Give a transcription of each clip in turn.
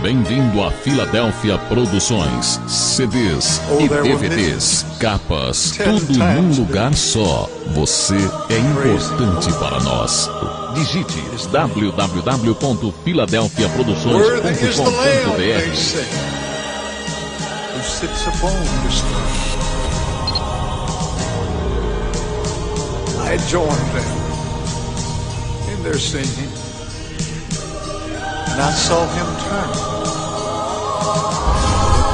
Bem-vindo a Filadélfia Produções. CDs e DVDs, capas, tudo num lugar só. Você é importante para nós. Digite www.filadelfiaproduções.com.br. Who sits upon his throne. I join them in their singing, and I saw him turn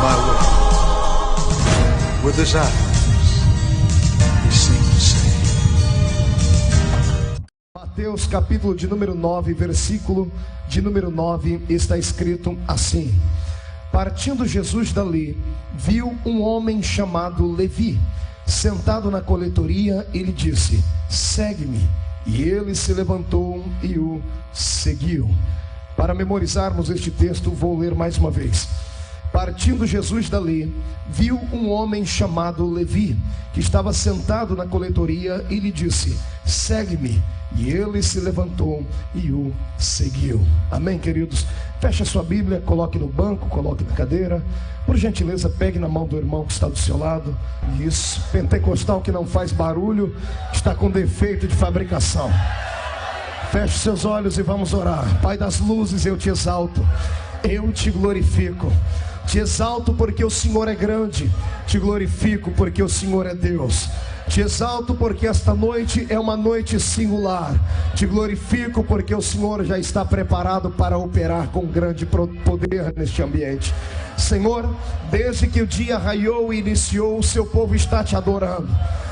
my way. With his eyes, he seemed to say. Mateus capítulo de número 9, versículo de número 9, está escrito assim: partindo Jesus dali, viu um homem chamado Levi, sentado na coletoria, e lhe disse: segue-me. E ele se levantou e o seguiu. Para memorizarmos este texto, vou ler mais uma vez. Partindo Jesus dali, viu um homem chamado Levi, que estava sentado na coletoria, e lhe disse: segue-me. E ele se levantou e o seguiu. Amém, queridos? Feche a sua Bíblia, coloque no banco, coloque na cadeira. Por gentileza, pegue na mão do irmão que está do seu lado. Isso, pentecostal que não faz barulho, está com defeito de fabricação. Feche seus olhos e vamos orar. Pai das luzes, eu te exalto, eu te glorifico. Te exalto porque o Senhor é grande, te glorifico porque o Senhor é Deus. Te exalto porque esta noite é uma noite singular. Te glorifico porque o Senhor já está preparado para operar com grande poder neste ambiente. Senhor, desde que o dia raiou e iniciou, o seu povo está te adorando.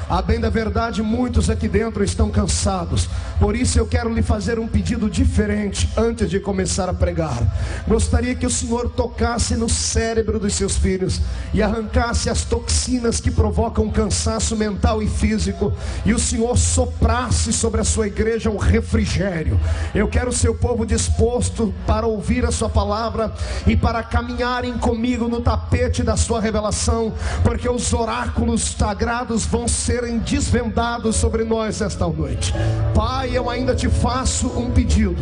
A bem da verdade, muitos aqui dentro estão cansados. Por isso eu quero lhe fazer um pedido diferente antes de começar a pregar. Gostaria que o Senhor tocasse no cérebro dos seus filhos e arrancasse as toxinas que provocam cansaço mental e físico, e o Senhor soprasse sobre a sua igreja um refrigério. Eu quero o seu povo disposto para ouvir a sua palavra e para caminharem comigo no tapete da sua revelação, porque os oráculos sagrados vão serem desvendados sobre nós esta noite. Pai, eu ainda te faço um pedido.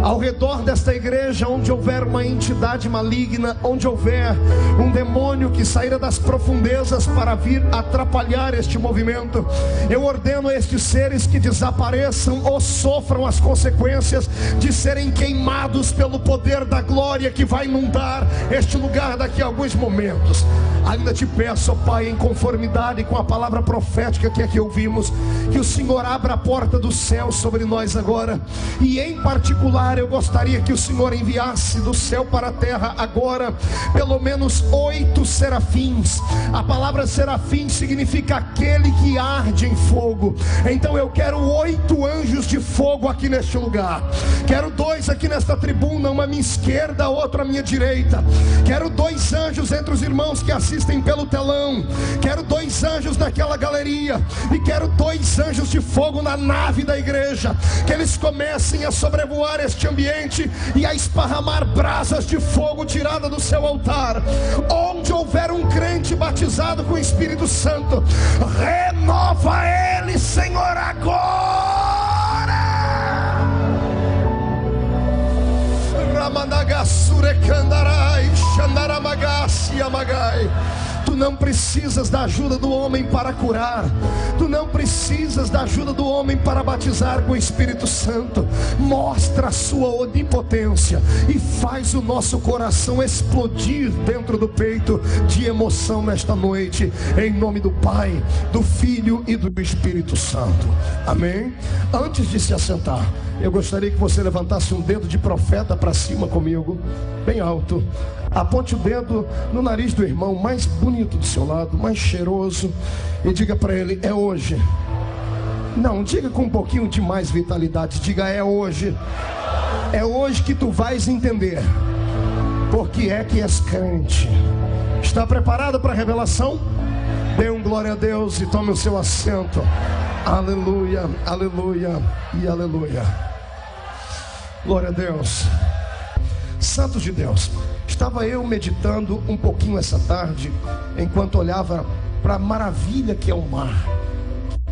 Ao redor desta igreja, onde houver uma entidade maligna, onde houver um demônio que saíra das profundezas para vir atrapalhar este movimento, eu ordeno a estes seres que desapareçam ou sofram as consequências de serem queimados pelo poder da glória que vai inundar este lugar daqui a alguns momentos. Ainda te peço, ó Pai, em conformidade com a palavra profética que aqui ouvimos, que o Senhor abra a porta do céu sobre nós agora. E em particular eu gostaria que o Senhor enviasse do céu para a terra agora pelo menos 8 serafins. A palavra serafim significa aquele que arde em fogo. Então eu quero 8 anjos de fogo aqui neste lugar. Quero 2 aqui nesta tribuna, uma à minha esquerda, outra à minha direita. Quero 2 anjos entre os irmãos que assistem pelo telão. Quero 2 anjos naquela galeria. E quero 2 anjos de fogo na nave da igreja, que eles comecem a sobrevoar este ambiente e a esparramar brasas de fogo tirada do seu altar. Onde houver um crente batizado com o Espírito Santo, renova ele, Senhor, agora. Ramanagasure kandarai shandaramagasi amagai. Tu não precisas da ajuda do homem para curar. Tu não precisas da ajuda do homem para batizar com o Espírito Santo. Mostra a sua onipotência e faz o nosso coração explodir dentro do peito de emoção nesta noite, em nome do Pai, do Filho e do Espírito Santo. Amém? Antes de se assentar, eu gostaria que você levantasse um dedo de profeta para cima comigo, bem alto. Aponte o dedo no nariz do irmão mais bonito do seu lado, mais cheiroso, e diga para ele: é hoje. Não, diga com um pouquinho de mais vitalidade. Diga: é hoje. É hoje que tu vais entender porque é que és crente. Está preparado para a revelação? Dê um glória a Deus e tome o seu assento. Aleluia, aleluia e aleluia. Glória a Deus. Santos de Deus, estava eu meditando um pouquinho essa tarde, enquanto olhava para a maravilha que é o mar.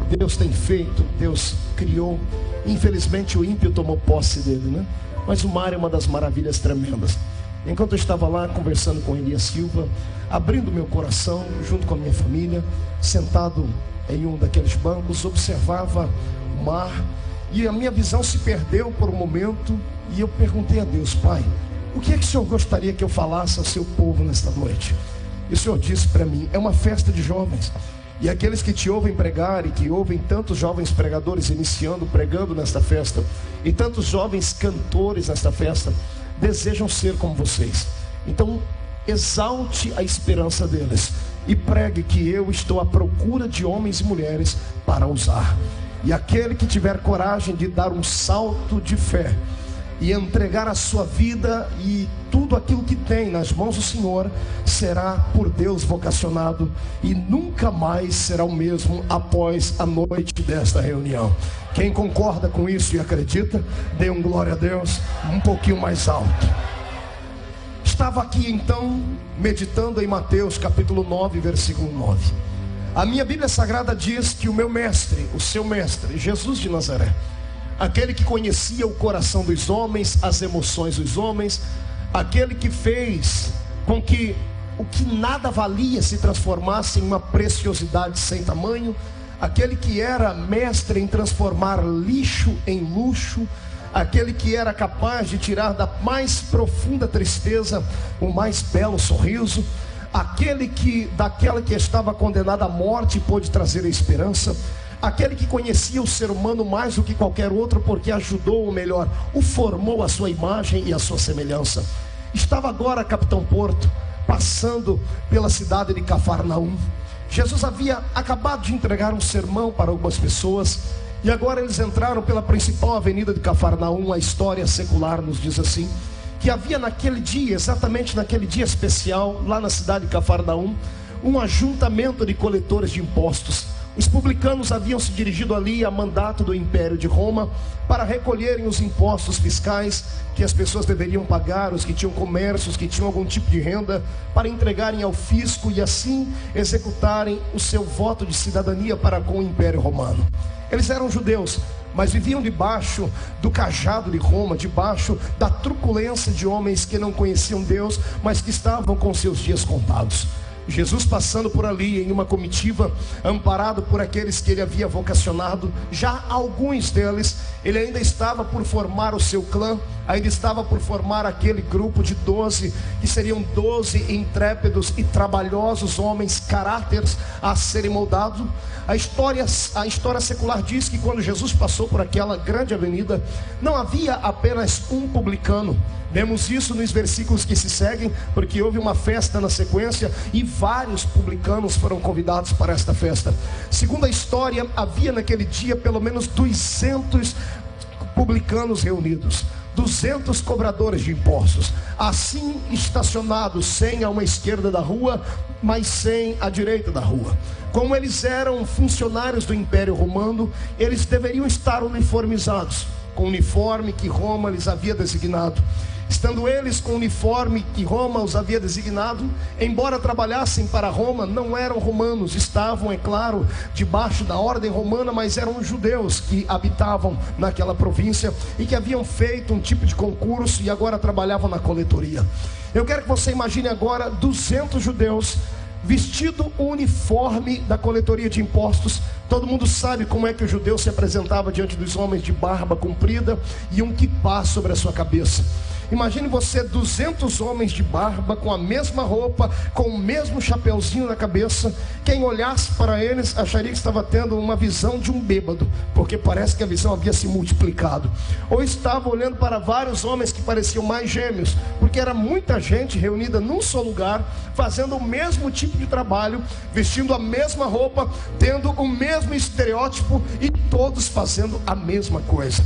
Deus tem feito, Deus criou. Infelizmente o ímpio tomou posse dele, né? Mas o mar é uma das maravilhas tremendas. Enquanto eu estava lá conversando com Elias Silva, abrindo meu coração junto com a minha família, sentado em um daqueles bancos, observava o mar, e a minha visão se perdeu por um momento, e eu perguntei a Deus: Pai, o que é que o Senhor gostaria que eu falasse ao seu povo nesta noite? E o Senhor disse para mim: é uma festa de jovens, e aqueles que te ouvem pregar, e que ouvem tantos jovens pregadores iniciando, pregando nesta festa, e tantos jovens cantores nesta festa, desejam ser como vocês. Então exalte a esperança deles e pregue que eu estou à procura de homens e mulheres para usar. E aquele que tiver coragem de dar um salto de fé e entregar a sua vida e tudo aquilo que tem nas mãos do Senhor, será por Deus vocacionado e nunca mais será o mesmo após a noite desta reunião. Quem concorda com isso e acredita, dê um glória a Deus um pouquinho mais alto. Estava aqui então meditando em Mateus capítulo 9, versículo 9. A minha Bíblia Sagrada diz que o meu mestre, o seu mestre, Jesus de Nazaré, aquele que conhecia o coração dos homens, as emoções dos homens, aquele que fez com que o que nada valia se transformasse em uma preciosidade sem tamanho, aquele que era mestre em transformar lixo em luxo, aquele que era capaz de tirar da mais profunda tristeza o mais belo sorriso, aquele que daquela que estava condenada à morte pôde trazer a esperança, aquele que conhecia o ser humano mais do que qualquer outro, porque ajudou, ou melhor, o formou à sua imagem e à sua semelhança. Estava agora, Capitão Porto, passando pela cidade de Cafarnaum. Jesus havia acabado de entregar um sermão para algumas pessoas, e agora eles entraram pela principal avenida de Cafarnaum. A história secular nos diz assim, que havia naquele dia, exatamente naquele dia especial, lá na cidade de Cafarnaum, um ajuntamento de coletores de impostos. Os publicanos haviam se dirigido ali a mandato do Império de Roma para recolherem os impostos fiscais que as pessoas deveriam pagar, os que tinham comércios, que tinham algum tipo de renda, para entregarem ao fisco e assim executarem o seu voto de cidadania para com o Império Romano. Eles eram judeus, mas viviam debaixo do cajado de Roma, debaixo da truculência de homens que não conheciam Deus, mas que estavam com seus dias contados. Jesus passando por ali em uma comitiva, amparado por aqueles que ele havia vocacionado, já alguns deles, ele ainda estava por formar o seu clã, ainda estava por formar aquele grupo de 12, que seriam 12 intrépidos e trabalhosos homens, caráteres a serem moldados. A história secular diz que quando Jesus passou por aquela grande avenida, não havia apenas um publicano. Vemos isso nos versículos que se seguem, porque houve uma festa na sequência e vários publicanos foram convidados para esta festa. Segundo a história, havia naquele dia pelo menos 200 publicanos reunidos, 200 cobradores de impostos, assim estacionados, 100 a uma esquerda da rua, mas 100 à direita da rua. Como eles eram funcionários do Império Romano, eles deveriam estar uniformizados, com o uniforme que Roma lhes havia designado. Estando eles com o uniforme que Roma os havia designado, embora trabalhassem para Roma, não eram romanos, estavam, é claro, debaixo da ordem romana, mas eram judeus que habitavam naquela província e que haviam feito um tipo de concurso e agora trabalhavam na coletoria. Eu quero que você imagine agora 200 judeus vestido o uniforme da coletoria de impostos. Todo mundo sabe como é que o judeu se apresentava diante dos homens, de barba comprida e um quipá sobre a sua cabeça. Imagine você 200 homens de barba, com a mesma roupa, com o mesmo chapeuzinho na cabeça. Quem olhasse para eles acharia que estava tendo uma visão de um bêbado, porque parece que a visão havia se multiplicado. Ou estava olhando para vários homens que pareciam mais gêmeos, porque era muita gente reunida num só lugar, fazendo o mesmo tipo de trabalho, vestindo a mesma roupa, tendo o mesmo estereótipo e todos fazendo a mesma coisa.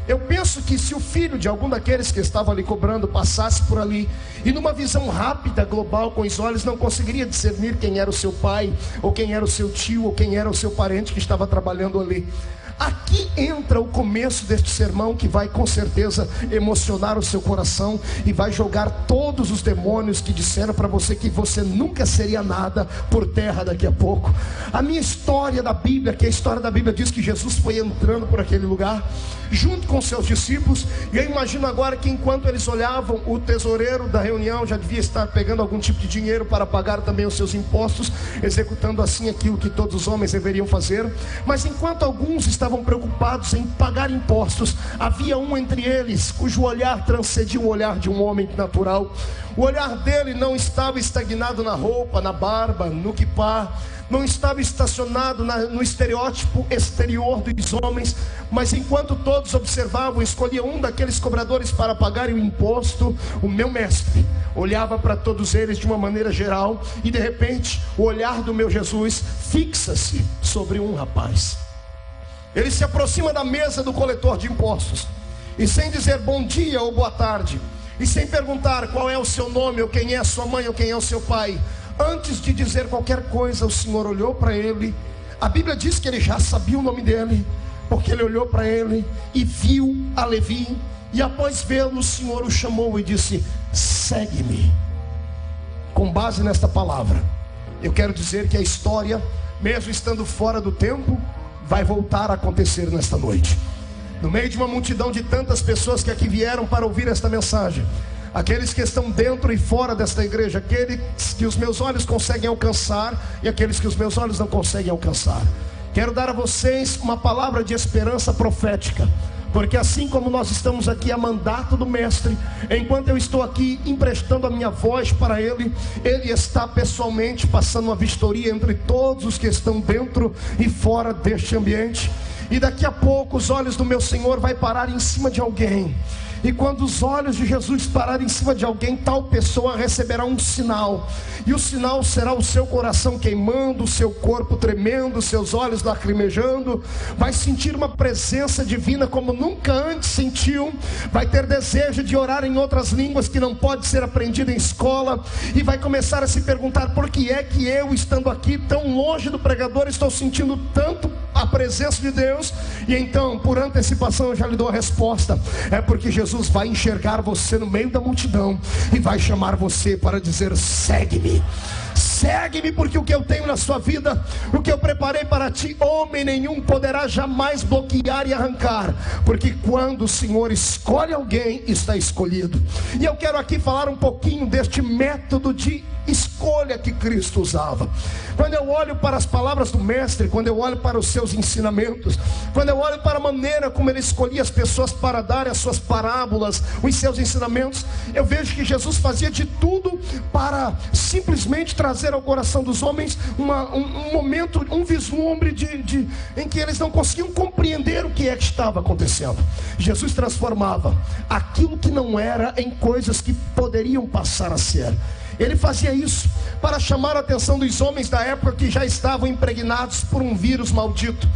Eu penso que se o filho de algum daqueles que estava ali cobrando passasse por ali e numa visão rápida, global, com os olhos, não conseguiria discernir quem era o seu pai, ou quem era o seu tio, ou quem era o seu parente que estava trabalhando ali. Aqui entra o começo deste sermão, que vai com certeza emocionar o seu coração e vai jogar todos os demônios que disseram para você que você nunca seria nada por terra daqui a pouco. A minha história da Bíblia, que a história da Bíblia diz que Jesus foi entrando por aquele lugar junto com seus discípulos, e eu imagino agora que enquanto eles olhavam, o tesoureiro da reunião já devia estar pegando algum tipo de dinheiro para pagar também os seus impostos, executando assim aquilo que todos os homens deveriam fazer. Mas enquanto alguns estavam preocupados em pagar impostos, havia um entre eles cujo olhar transcendia o olhar de um homem natural. O olhar dele não estava estagnado na roupa, na barba, no quipá, não estava estacionado no estereótipo exterior dos homens, mas enquanto todos observavam, escolhia um daqueles cobradores para pagarem o imposto. O meu mestre olhava para todos eles de uma maneira geral, e de repente o olhar do meu Jesus fixa-se sobre um rapaz. Ele se aproxima da mesa do coletor de impostos, e sem dizer bom dia ou boa tarde, e sem perguntar qual é o seu nome, ou quem é a sua mãe, ou quem é o seu pai, antes de dizer qualquer coisa, o Senhor olhou para ele. A Bíblia diz que ele já sabia o nome dele, porque ele olhou para ele e viu a Levi, e após vê-lo, o Senhor o chamou e disse: segue-me. Com base nesta palavra, eu quero dizer que a história, mesmo estando fora do tempo, vai voltar a acontecer nesta noite. No meio de uma multidão de tantas pessoas que aqui vieram para ouvir esta mensagem, aqueles que estão dentro e fora desta igreja, aqueles que os meus olhos conseguem alcançar e aqueles que os meus olhos não conseguem alcançar, quero dar a vocês uma palavra de esperança profética, porque assim como nós estamos aqui a mandato do mestre, enquanto eu estou aqui emprestando a minha voz para ele, ele está pessoalmente passando uma vistoria entre todos os que estão dentro e fora deste ambiente. E daqui a pouco os olhos do meu Senhor vai parar em cima de alguém, e quando os olhos de Jesus pararem em cima de alguém, tal pessoa receberá um sinal, e o sinal será o seu coração queimando, o seu corpo tremendo, os seus olhos lacrimejando, vai sentir uma presença divina como nunca antes sentiu, vai ter desejo de orar em outras línguas que não pode ser aprendido em escola, e vai começar a se perguntar: por que é que eu, estando aqui tão longe do pregador, estou sentindo tanto a presença de Deus? E então, por antecipação, eu já lhe dou a resposta: é porque Jesus vai enxergar você no meio da multidão e vai chamar você para dizer: segue-me. Segue-me, porque o que eu tenho na sua vida, o que eu preparei para ti, homem nenhum poderá jamais bloquear e arrancar, porque quando o Senhor escolhe alguém, está escolhido. E eu quero aqui falar um pouquinho deste método de escolha que Cristo usava. Quando eu olho para as palavras do mestre, quando eu olho para os seus ensinamentos, quando eu olho para a maneira como ele escolhia as pessoas para dar as suas parábolas, os seus ensinamentos, eu vejo que Jesus fazia de tudo para simplesmente trazer ao coração dos homens um momento, um vislumbre em que eles não conseguiam compreender o que é que estava acontecendo. Jesus transformava aquilo que não era em coisas que poderiam passar a ser. Ele fazia isso para chamar a atenção dos homens da época, que já estavam impregnados por um vírus maldito,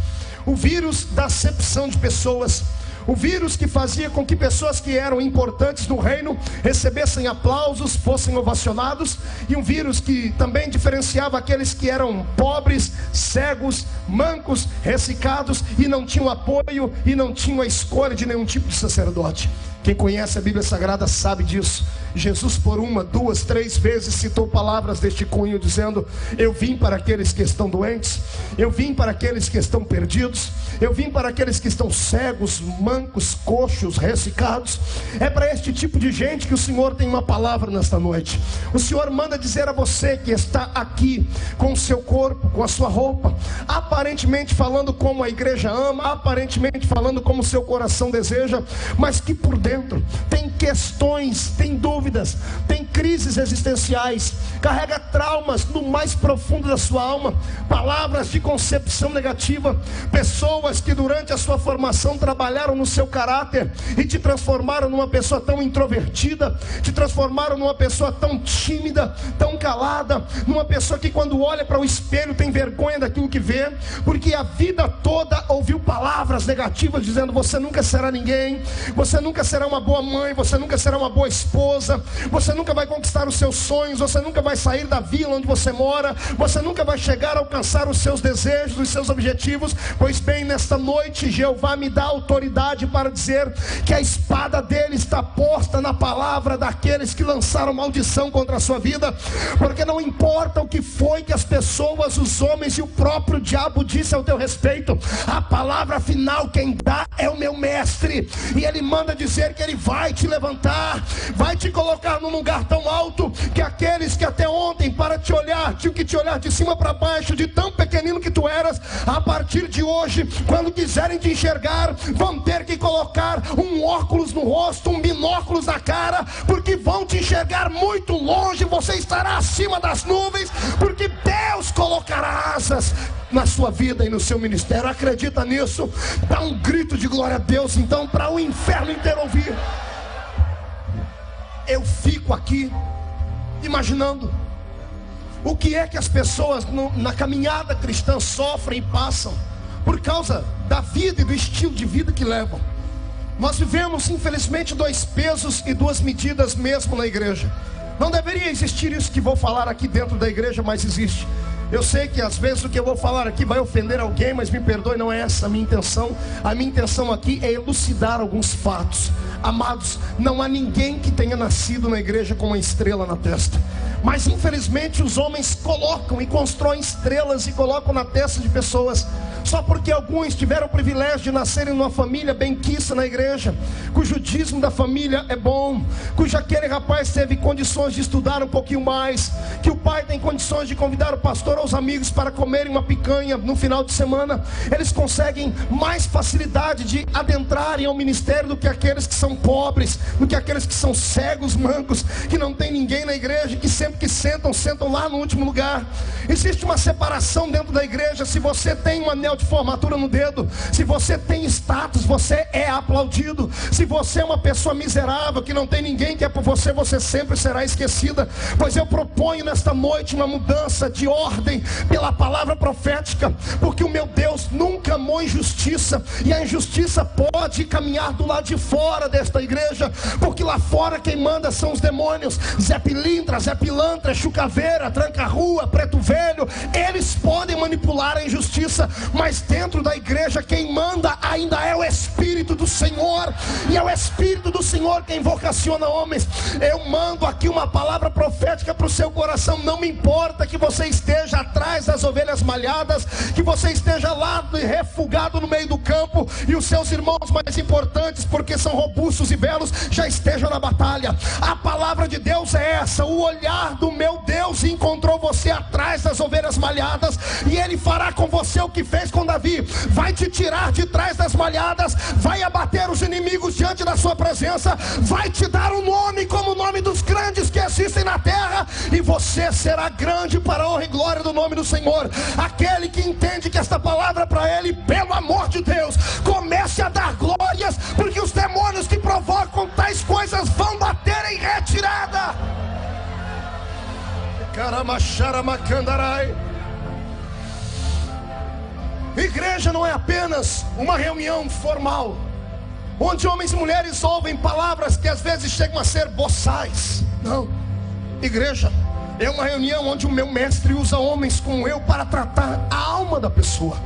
o vírus da acepção de pessoas, o vírus que fazia com que pessoas que eram importantes no reino recebessem aplausos, fossem ovacionados, e um vírus que também diferenciava aqueles que eram pobres, cegos, mancos, ressecados, e não tinham apoio e não tinham a escolha de nenhum tipo de sacerdote. Quem conhece a Bíblia Sagrada sabe disso. Jesus por 1, 2, 3 vezes citou palavras deste cunho, dizendo: eu vim para aqueles que estão doentes, eu vim para aqueles que estão perdidos, eu vim para aqueles que estão cegos, mancos, coxos, ressecados. É para este tipo de gente que o Senhor tem uma palavra nesta noite. O Senhor manda dizer a você que está aqui com o seu corpo, com a sua roupa, aparentemente falando como a igreja ama, aparentemente falando como o seu coração deseja, mas que por dentro tem questões, tem dúvidas, tem crises existenciais, carrega traumas no mais profundo da sua alma, palavras de concepção negativa, pessoas que durante a sua formação trabalharam no seu caráter e te transformaram numa pessoa tão introvertida, te transformaram numa pessoa tão tímida, tão calada, numa pessoa que quando olha para o espelho tem vergonha daquilo que vê, porque a vida toda ouviu palavras palavras negativas, dizendo: você nunca será ninguém, você nunca será uma boa mãe, você nunca será uma boa esposa, você nunca vai conquistar os seus sonhos, você nunca vai sair da vila onde você mora, você nunca vai chegar a alcançar os seus desejos, os seus objetivos. Pois bem, nesta noite Jeová me dá autoridade para dizer que a espada dele está posta na palavra daqueles que lançaram maldição contra a sua vida, porque não importa o que foi que as pessoas, os homens e o próprio diabo disse ao teu respeito, a palavra final quem dá é o meu mestre, e ele manda dizer que ele vai te levantar, vai te colocar num lugar tão alto que aqueles que até ontem para te olhar tinham que te olhar de cima para baixo, de tão pequenino que tu eras, a partir de hoje, quando quiserem te enxergar, vão ter que colocar um óculos no rosto, um binóculos na cara, porque vão te enxergar muito longe, você estará acima das nuvens, porque Deus colocará asas na sua vida e no seu ministério. Acredita nisso? Dá um grito de glória a Deus então, para o inferno inteiro ouvir. Eu fico aqui imaginando o que é que as pessoas na caminhada cristã sofrem e passam por causa da vida e do estilo de vida que levam. Nós vivemos, infelizmente, 2 pesos e 2 medidas mesmo na igreja. Não deveria existir isso que vou falar aqui dentro da igreja, mas existe. Eu sei que às vezes o que eu vou falar aqui vai ofender alguém, mas me perdoe, não é essa a minha intenção. A minha intenção aqui é elucidar alguns fatos. Amados, não há ninguém que tenha nascido na igreja com uma estrela na testa. Mas infelizmente os homens colocam e constroem estrelas e colocam na testa de pessoas, só porque alguns tiveram o privilégio de nascerem numa família benquista na igreja, cujo dízimo da família é bom, cujo aquele rapaz teve condições de estudar um pouquinho mais, que o pai tem condições de convidar o pastor ou os amigos para comerem uma picanha no final de semana. Eles conseguem mais facilidade de adentrarem ao ministério do que aqueles que são pobres, do que aqueles que são cegos, mancos, que não tem ninguém na igreja, que sempre que sentam lá no último lugar. Existe uma separação dentro da igreja. Se você tem um anel de formatura no dedo, se você tem status, você é aplaudido. Se você é uma pessoa miserável, que não tem ninguém que é por você, você sempre será esquecida. Pois eu proponho nesta noite uma mudança de ordem pela palavra profética, porque o meu Deus nunca amou injustiça, e a injustiça pode caminhar do lado de fora desta igreja, porque lá fora quem manda são os demônios. Zé Pilintra, Zé Pilantra, Chucaveira, Tranca-Rua, Preto Velho, eles podem manipular a injustiça, mas dentro da igreja quem manda ainda é o Espírito do Senhor, e é o Espírito do Senhor quem vocaciona homens. Eu mando aqui uma palavra profética para o seu coração. Não me importa que você esteja atrás das ovelhas malhadas, que você esteja lá refugado no meio do campo, e os seus irmãos mais importantes, porque são robustos e belos, já estejam na batalha. A palavra de Deus é essa: o olhar do meu Deus encontrou você atrás das ovelhas malhadas, e Ele fará com você o que fez com Davi. Vai te tirar de trás das malhadas, vai abater os inimigos diante da sua presença, vai te dar um nome como o nome dos grandes que existem na terra, e você será grande para a honra e glória do nome do Senhor. Aquele que entende que esta palavra para ele, pelo amor de Deus, comece a dar glórias, porque os demônios que provocam tais coisas vão bater em retirada. Igreja não é apenas uma reunião formal, onde homens e mulheres ouvem palavras que às vezes chegam a ser boçais. Não, igreja é uma reunião onde o meu mestre usa homens como eu para tratar a alma da pessoa.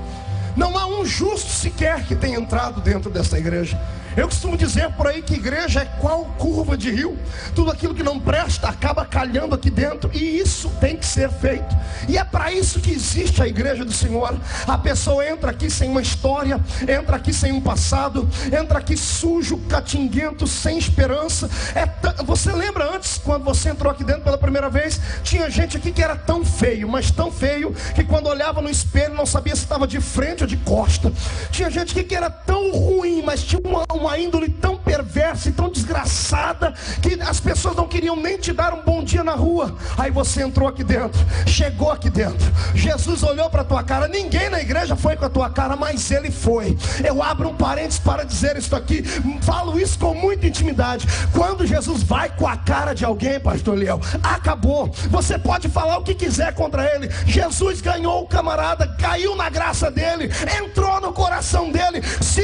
Não há um justo sequer que tenha entrado dentro dessa igreja. Eu costumo dizer por aí que igreja é qual curva de rio. Tudo aquilo que não presta acaba calhando aqui dentro, e isso tem que ser feito. E é para isso que existe a igreja do Senhor. A pessoa entra aqui sem uma história, entra aqui sem um passado, entra aqui sujo, catinguento, sem esperança. Você lembra antes, quando você entrou aqui dentro pela primeira vez, tinha gente aqui que era tão feio, mas tão feio, que quando olhava no espelho não sabia se estava de frente ou de costa. Tinha gente aqui que era tão ruim, mas tinha uma índole tão perversa e tão desgraçada, que as pessoas não queriam nem te dar um bom dia na rua. Aí você entrou aqui dentro, chegou aqui dentro, Jesus olhou para a tua cara. Ninguém na igreja foi com a tua cara, mas Ele foi. Eu abro um parênteses para dizer isso aqui, falo isso com muita intimidade. Quando Jesus vai com a cara de alguém, pastor Léo, acabou. Você pode falar o que quiser contra ele. Jesus ganhou o camarada, caiu na graça dele, entrou no coração dele. Se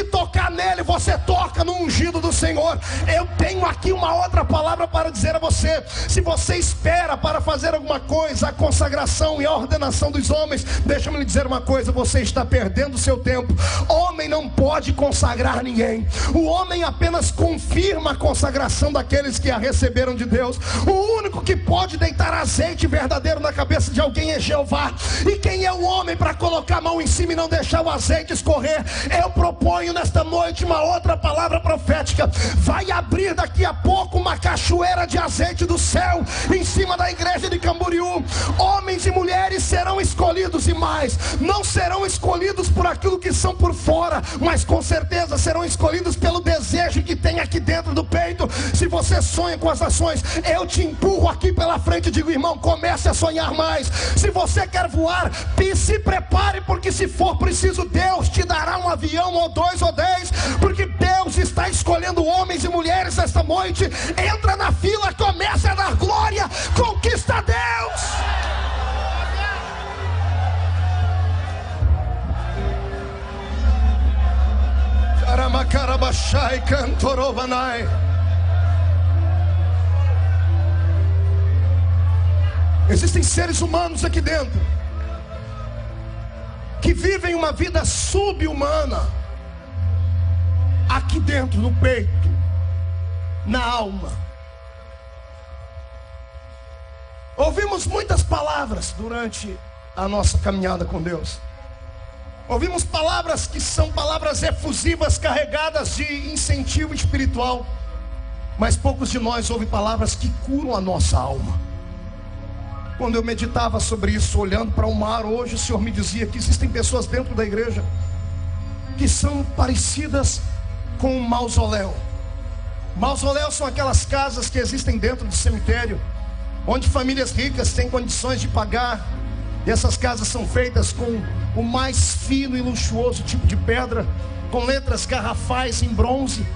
você toca no ungido do Senhor. Eu tenho aqui uma outra palavra para dizer a você: se você espera para fazer alguma coisa, a consagração e a ordenação dos homens, deixa-me lhe dizer uma coisa, você está perdendo o seu tempo. Homem não pode consagrar ninguém. O homem apenas confirma a consagração daqueles que a receberam de Deus. O único que pode deitar azeite verdadeiro na cabeça de alguém é Jeová. E quem é o homem para colocar a mão em cima e não deixar o azeite escorrer? Eu proponho nesta noite uma outra palavra profética. Vai abrir daqui a pouco uma cachoeira de azeite do céu em cima da igreja de Camboriú. Homens e mulheres serão escolhidos, e mais, não serão escolhidos por aquilo que são por fora, mas com certeza serão escolhidos pelo desejo que tem aqui dentro do peito. Se você sonha com as nações, eu te empurro aqui pela frente e digo: irmão, comece a sonhar mais. Se você quer voar, se prepare, porque se for preciso, Deus te dará um avião, ou 2 ou 10, porque Deus está escolhendo homens e mulheres esta noite. Entra na fila, comece a dar glória, conquista Deus. Existem seres humanos aqui dentro que vivem uma vida sub-humana, aqui dentro, no peito, na alma. Ouvimos muitas palavras durante a nossa caminhada com Deus. Ouvimos palavras que são palavras efusivas, carregadas de incentivo espiritual. Mas poucos de nós ouvem palavras que curam a nossa alma. Quando eu meditava sobre isso, olhando para o mar, hoje o Senhor me dizia que existem pessoas dentro da igreja que são parecidas com um mausoléu. Mausoléus são aquelas casas que existem dentro do cemitério, onde famílias ricas têm condições de pagar. E essas casas são feitas com o mais fino e luxuoso tipo de pedra, com letras garrafais em bronze.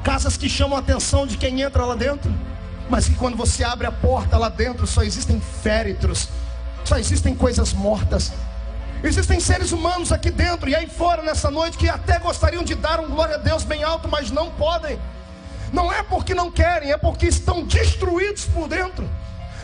Casas que chamam a atenção de quem entra lá dentro, mas que quando você abre a porta lá dentro só existem féretros, só existem coisas mortas. Existem seres humanos aqui dentro e aí fora nessa noite que até gostariam de dar um glória a Deus bem alto, mas não podem. Não é porque não querem, é porque estão destruídos por dentro.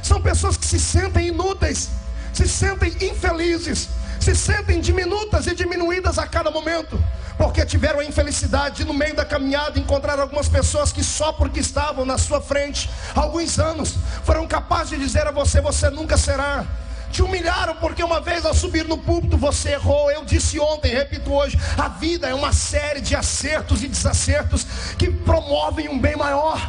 São pessoas que se sentem inúteis, se sentem infelizes, se sentem diminutas e diminuídas a cada momento, porque tiveram a infelicidade de, no meio da caminhada, encontrar algumas pessoas que só porque estavam na sua frente há alguns anos, foram capazes de dizer a você: você nunca será. Te humilharam porque uma vez ao subir no púlpito você errou. Eu disse ontem, repito hoje, a vida é uma série de acertos e desacertos que promovem um bem maior.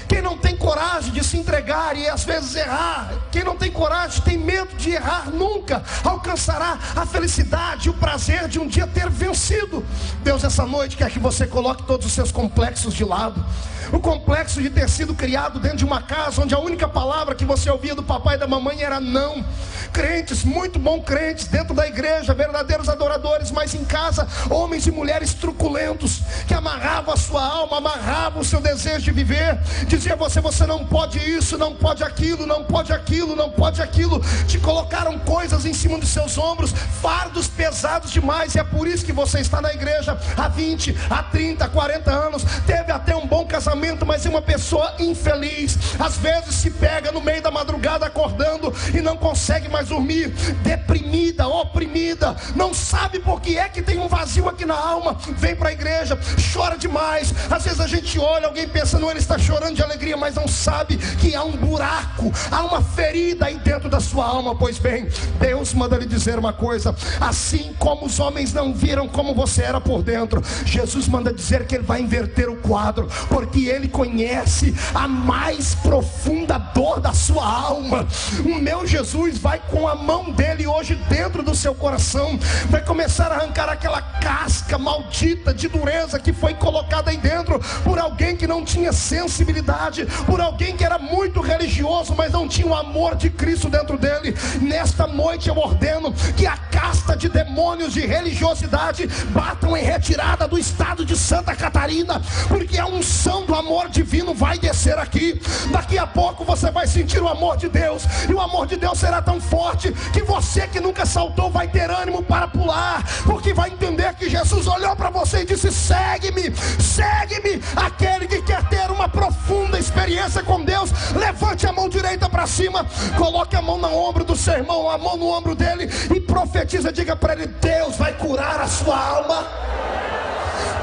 Quem não tem coragem de se entregar e às vezes errar, quem não tem coragem, tem medo de errar, nunca alcançará a felicidade e o prazer de um dia ter vencido. Deus essa noite quer que você coloque todos os seus complexos de lado. O complexo de ter sido criado dentro de uma casa onde a única palavra que você ouvia do papai e da mamãe era não. Crentes, muito bons crentes dentro da igreja, verdadeiros adoradores, mas em casa, homens e mulheres truculentos, que amarravam a sua alma, amarravam o seu desejo de viver. Dizia a você: você não pode isso, não pode aquilo, não pode aquilo, não pode aquilo. Te colocaram coisas em cima dos seus ombros, fardos pesados demais. E é por isso que você está na igreja há 20, há 30, 40 anos. Teve até um bom casamento, mas é uma pessoa infeliz. Às vezes se pega no meio da madrugada acordando e não consegue mais dormir, deprimida, oprimida, não sabe por que é que tem um vazio aqui na alma. Vem para a igreja, chora demais. Às vezes a gente olha, alguém pensa: não, ele está chorando de alegria, mas não sabe que há um buraco, há uma ferida aí dentro da sua alma. Pois bem, Deus manda lhe dizer uma coisa: assim como os homens não viram como você era por dentro, Jesus manda dizer que Ele vai inverter o quadro, porque Ele conhece a mais profunda dor da sua alma. O meu Jesus vai com a mão dele hoje dentro do seu coração, vai começar a arrancar aquela casca maldita de dureza que foi colocada aí dentro por alguém que não tinha sensibilidade. religiosidade, por alguém que era muito religioso, mas não tinha o amor de Cristo dentro dele. Nesta noite eu ordeno que a casta de demônios de religiosidade batam em retirada do estado de Santa Catarina, porque a unção do amor divino vai descer aqui. Daqui a pouco você vai sentir o amor de Deus, e o amor de Deus será tão forte que você que nunca saltou vai ter ânimo para pular, porque vai entender que Jesus olhou para você e disse: segue-me, segue-me. Aquele que quer ter uma profunda experiência com Deus, levante a mão direita para cima, coloque a mão no ombro do seu irmão, a mão no ombro dele, e profetiza, diga para ele: Deus vai curar a sua alma.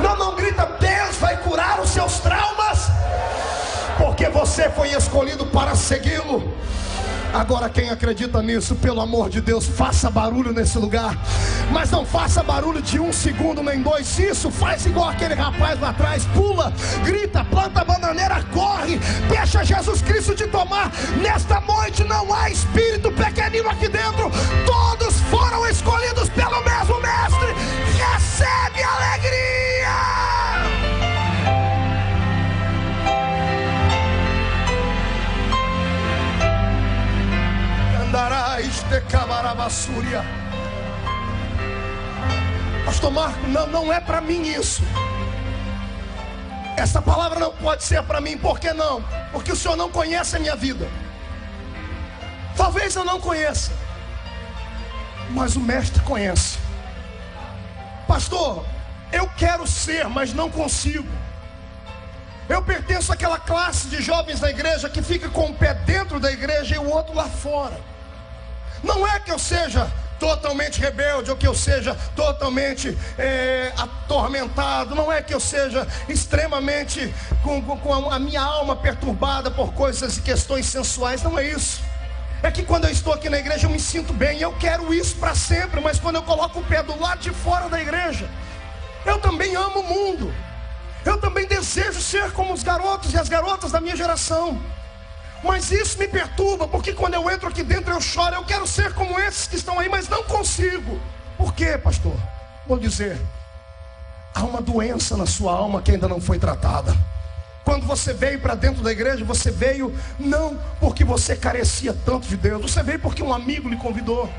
Não grita: Deus vai curar os seus traumas, porque você foi escolhido para segui-lo. Agora, quem acredita nisso, pelo amor de Deus, faça barulho nesse lugar. Mas não faça barulho de 1 segundo nem 2. Isso, faz igual aquele rapaz lá atrás. Pula, grita, planta a bananeira, corre. Deixa Jesus Cristo te tomar. Nesta noite não há espírito pequenino aqui dentro. Todos foram escolhidos pelo mesmo mestre. Recebe alegria. Pastor Marco, não é para mim isso. Essa palavra não pode ser para mim. Por que não? Porque o Senhor não conhece a minha vida. Talvez eu não conheça, mas o mestre conhece. Pastor, eu quero ser, mas não consigo. Eu pertenço àquela classe de jovens da igreja que fica com o pé dentro da igreja e o outro lá fora. Não é que eu seja totalmente rebelde, ou que eu seja totalmente atormentado. Não é que eu seja extremamente com a minha alma perturbada por coisas e questões sensuais. Não é isso. É que quando eu estou aqui na igreja eu me sinto bem. Eu quero isso para sempre. Mas quando eu coloco o pé do lado de fora da igreja, eu também amo o mundo. Eu também desejo ser como os garotos e as garotas da minha geração. Mas isso me perturba, porque quando eu entro aqui dentro eu choro. Eu quero ser como esses que estão aí, mas não consigo. Por quê, pastor? Vou dizer: há uma doença na sua alma que ainda não foi tratada. Quando você veio para dentro da igreja, você veio não porque você carecia tanto de Deus. Você veio porque um amigo lhe convidou.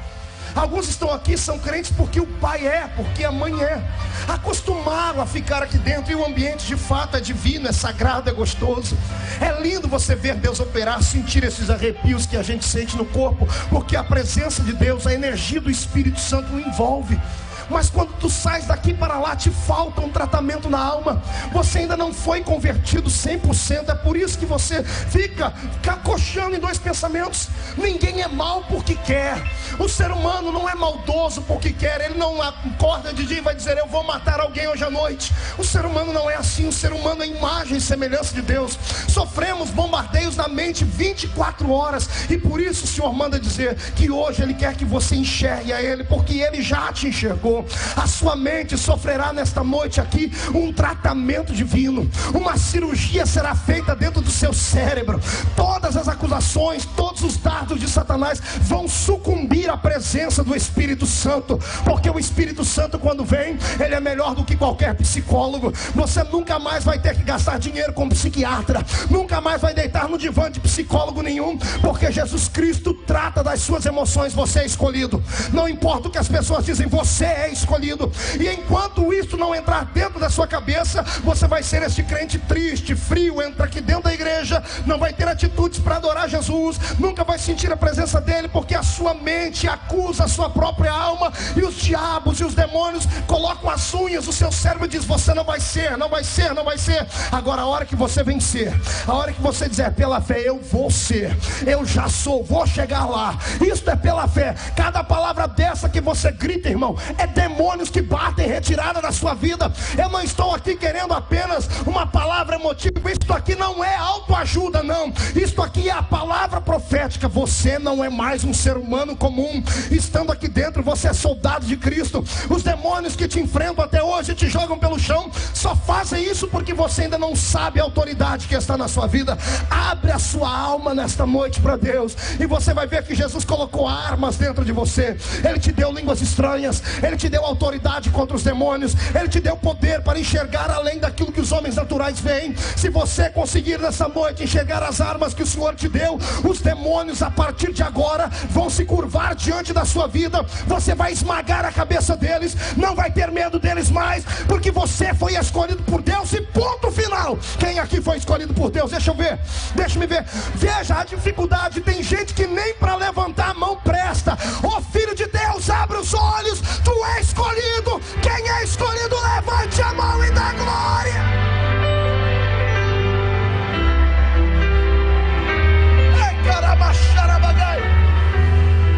Alguns estão aqui, são crentes porque o pai é, porque a mãe é. Acostumaram a ficar aqui dentro, e o ambiente de fato é divino, é sagrado, é gostoso. É lindo você ver Deus operar, sentir esses arrepios que a gente sente no corpo, porque a presença de Deus, a energia do Espírito Santo o envolve. Mas quando tu sais daqui para lá, te falta um tratamento na alma. Você ainda não foi convertido 100%. É por isso que você fica cacochando em dois pensamentos. Ninguém é mal porque quer. O ser humano não é maldoso porque quer. Ele não acorda de dia e vai dizer: eu vou matar alguém hoje à noite. O ser humano não é assim. O ser humano é imagem e semelhança de Deus. Sofremos bombardeios na mente 24 horas. E por isso o Senhor manda dizer que hoje Ele quer que você enxergue a Ele, porque Ele já te enxergou. A sua mente sofrerá nesta noite aqui um tratamento divino. Uma cirurgia será feita dentro do seu cérebro. Todas as acusações, todos os dardos de Satanás vão sucumbir à presença do Espírito Santo. Porque o Espírito Santo, quando vem, ele é melhor do que qualquer psicólogo. Você nunca mais vai ter que gastar dinheiro com psiquiatra. Nunca mais vai deitar no divã de psicólogo nenhum. Porque Jesus Cristo trata das suas emoções. Você é escolhido. Não importa o que as pessoas dizem, você é escolhido. E enquanto isso não entrar dentro da sua cabeça, você vai ser este crente triste, frio. Entra aqui dentro da igreja, não vai ter atitudes para adorar Jesus, nunca vai sentir a presença dele, porque a sua mente acusa a sua própria alma, e os diabos e os demônios colocam as unhas. O seu cérebro diz: você não vai ser, não vai ser, não vai ser. Agora a hora que você vencer, a hora que você dizer: pela fé eu vou ser, eu já sou, vou chegar lá. Isso é pela fé. Cada palavra dessa que você grita, irmão, é demônios que batem retirada da sua vida. Eu não estou aqui querendo apenas uma palavra emotiva. Isso aqui não é autoajuda, não. Isso aqui é a palavra profética. Você não é mais um ser humano comum. Estando aqui dentro, você é soldado de Cristo. Os demônios que te enfrentam até hoje e te jogam pelo chão, só fazem isso porque você ainda não sabe a autoridade que está na sua vida. Abre a sua alma nesta noite para Deus, e você vai ver que Jesus colocou armas dentro de você. Ele te deu línguas estranhas, Ele te te deu autoridade contra os demônios. Ele te deu poder para enxergar além daquilo que os homens naturais veem. Se você conseguir nessa noite enxergar as armas que o Senhor te deu, os demônios a partir de agora vão se curvar diante da sua vida. Você vai esmagar a cabeça deles, não vai ter medo deles mais, porque você foi escolhido por Deus e ponto final. Quem aqui foi escolhido por Deus? Deixa-me ver. Veja a dificuldade, tem gente que nem para levantar a mão presta. Ô filho de Deus, abre os olhos, tu é escolhido. Quem é escolhido, levante a mão e dá glória.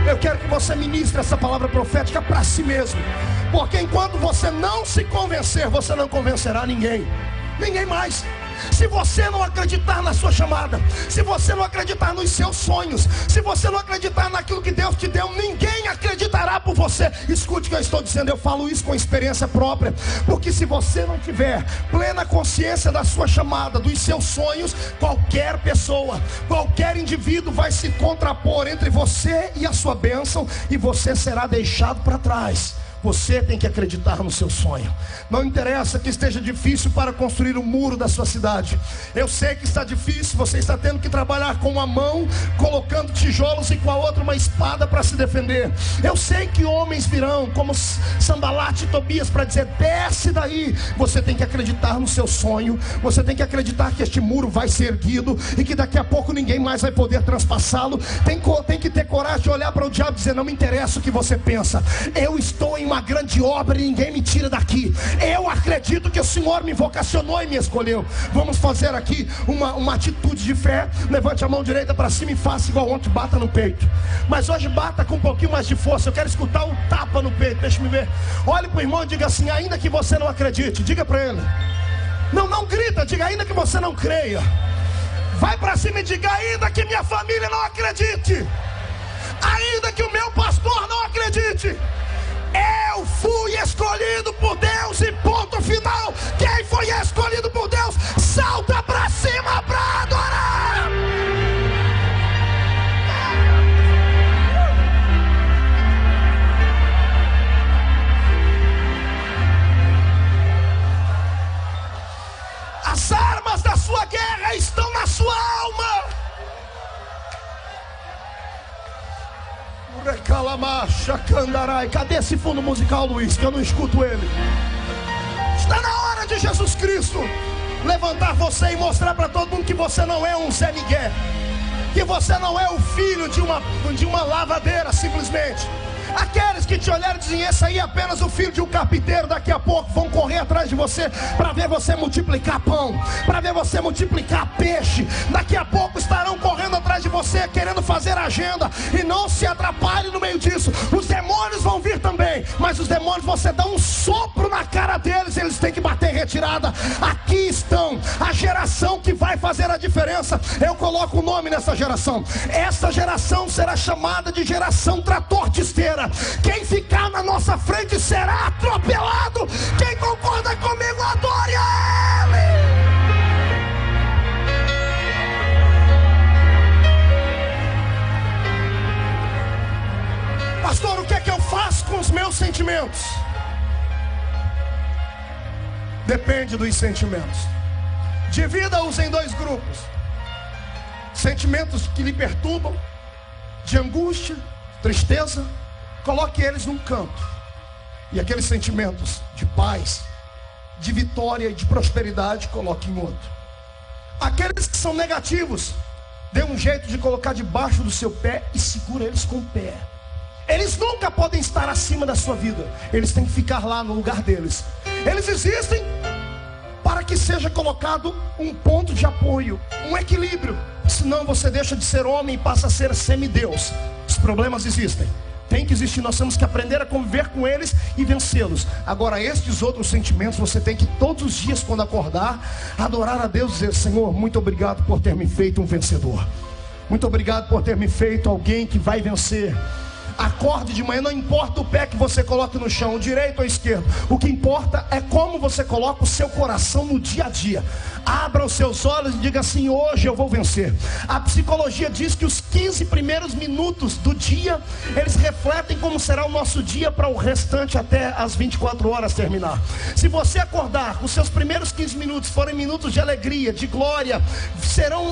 Eu quero que você ministre essa palavra profética para si mesmo, porque enquanto você não se convencer, você não convencerá ninguém mais. Se você não acreditar na sua chamada, se você não acreditar nos seus sonhos, se você não acreditar naquilo que Deus te deu, ninguém acreditará por você. Escute o que eu estou dizendo, eu falo isso com experiência própria, porque se você não tiver plena consciência da sua chamada, dos seus sonhos, qualquer pessoa, qualquer indivíduo vai se contrapor entre você e a sua bênção, e você será deixado para trás. Você tem que acreditar no seu sonho. Não interessa que esteja difícil para construir o muro da sua cidade. Eu sei que está difícil, você está tendo que trabalhar com uma mão, colocando tijolos, e com a outra uma espada para se defender. Eu sei que homens virão como Sanbalate e Tobias para dizer: desce daí. Você tem que acreditar no seu sonho. Você tem que acreditar que este muro vai ser erguido e que daqui a pouco ninguém mais vai poder transpassá-lo. Tem que ter coragem de olhar para o diabo e dizer: não me interessa o que você pensa, eu estou em uma grande obra e ninguém me tira daqui. Eu acredito que o Senhor me vocacionou e me escolheu. Vamos fazer aqui uma atitude de fé. Levante a mão direita para cima e faça igual ontem, bata no peito. Mas hoje bata com um pouquinho mais de força. Eu quero escutar um tapa no peito. Deixa-me ver. Olhe para o irmão e diga assim: ainda que você não acredite. Diga para ele. Não grita, diga: ainda que você não creia. Vai para cima e diga: ainda que minha família não acredite, ainda que o meu pastor não acredite, eu fui escolhido por Deus e ponto final. Quem foi escolhido por Deus, salta pra cima pra adorar. As armas da sua guerra estão na sua alma. Cadê esse fundo musical, Luiz? Que eu não escuto ele. Está na hora de Jesus Cristo levantar você e mostrar para todo mundo que você não é um Zé Miguel, que você não é o filho de uma lavadeira simplesmente. Aqueles que te olharam e dizem: esse aí é apenas o filho de um carpinteiro, daqui a pouco vão correr atrás de você para ver você multiplicar pão, para ver você multiplicar peixe. Daqui a pouco estarão correndo atrás de você, querendo fazer agenda. E não se atrapalhe no meio disso. Os demônios vão vir também, mas os demônios, você dá um sopro na cara deles, eles têm que bater em retirada. Aqui estão a geração que vai fazer a diferença. Eu coloco o nome nessa geração. Essa geração será chamada de geração trator de esteira. Quem ficar na nossa frente será atropelado. Quem concorda comigo, adore a Ele. Pastor, o que é que eu faço com os meus sentimentos? Depende dos sentimentos. Divida-os em dois grupos: sentimentos que lhe perturbam, de angústia, tristeza, coloque eles num canto. E aqueles sentimentos de paz, de vitória e de prosperidade, coloque em outro. Aqueles que são negativos, dê um jeito de colocar debaixo do seu pé e segura eles com o pé. Eles nunca podem estar acima da sua vida. Eles têm que ficar lá no lugar deles. Eles existem para que seja colocado um ponto de apoio, um equilíbrio. Senão você deixa de ser homem e passa a ser semideus. Os problemas existem, tem que existir, nós temos que aprender a conviver com eles e vencê-los. Agora, estes outros sentimentos, você tem que todos os dias, quando acordar, adorar a Deus e dizer: Senhor, muito obrigado por ter me feito um vencedor. Muito obrigado por ter me feito alguém que vai vencer. Acorde de manhã, não importa o pé que você coloque no chão, o direito ou o esquerdo. O que importa é como você coloca o seu coração no dia a dia. Abra os seus olhos e diga assim: hoje eu vou vencer. A psicologia diz que os 15 primeiros minutos do dia, eles refletem como será o nosso dia para o restante até as 24 horas terminar. Se você acordar, os seus primeiros 15 minutos forem minutos de alegria, de glória,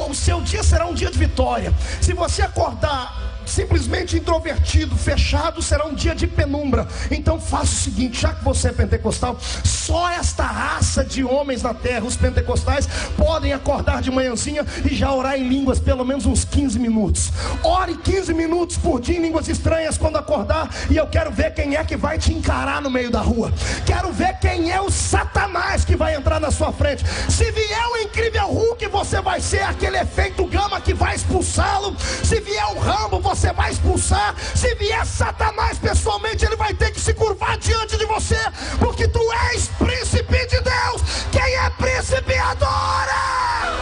o seu dia será um dia de vitória. Se você acordar simplesmente introvertido, fechado, será um dia de penumbra. Então faça o seguinte: já que você é pentecostal, só esta raça de homens na terra, os pentecostais, podem acordar de manhãzinha e já orar em línguas pelo menos uns 15 minutos. Ore 15 minutos por dia em línguas estranhas quando acordar. E eu quero ver quem é que vai te encarar no meio da rua. Quero ver quem é o Satanás que vai entrar na sua frente. Se vier o incrível Hulk, você vai ser aquele efeito gama que vai expulsá-lo. Se vier o Rambo, você vai expulsar. Se vier Satanás pessoalmente, ele vai ter que se curvar diante de você, porque tu és príncipe de Deus. Quem é príncipe adora.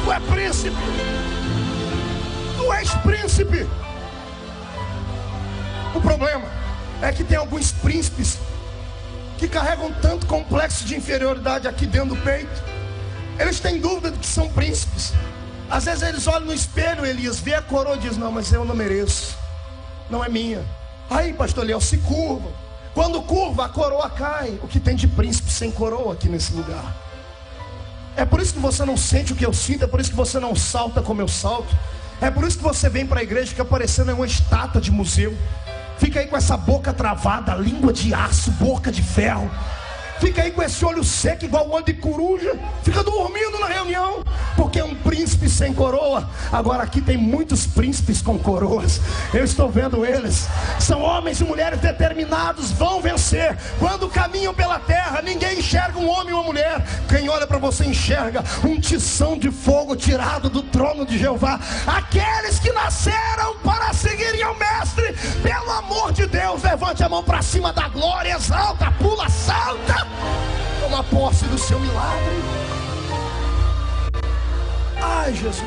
Tu é príncipe. Tu és príncipe. O problema é que tem alguns príncipes que carregam tanto complexo de inferioridade aqui dentro do peito. Eles têm dúvida de que são príncipes. Às vezes eles olham no espelho, Elias, vê a coroa e diz: não, mas eu não mereço, não é minha. Aí, pastor Eliel, se curva. Quando curva, a coroa cai. O que tem de príncipe sem coroa aqui nesse lugar? É por isso que você não sente o que eu sinto. É por isso que você não salta como eu salto. É por isso que você vem para a igreja que parecendo uma estátua de museu. Fica aí com essa boca travada, língua de aço, boca de ferro. Fica aí com esse olho seco igual o olho de coruja. Fica dormindo na reunião, porque é um príncipe sem coroa. Agora aqui tem muitos príncipes com coroas. Eu estou vendo eles. São homens e mulheres determinados, vão vencer. Quando caminham pela terra, ninguém enxerga um homem ou uma mulher. Quem olha para você enxerga um tição de fogo tirado do trono de Jeová. Aqueles que nasceram para seguirem ao mestre. Pelo amor de Deus, levante a mão para cima da glória, exalta, pula, salta. Toma posse do seu milagre. Ai, Jesus.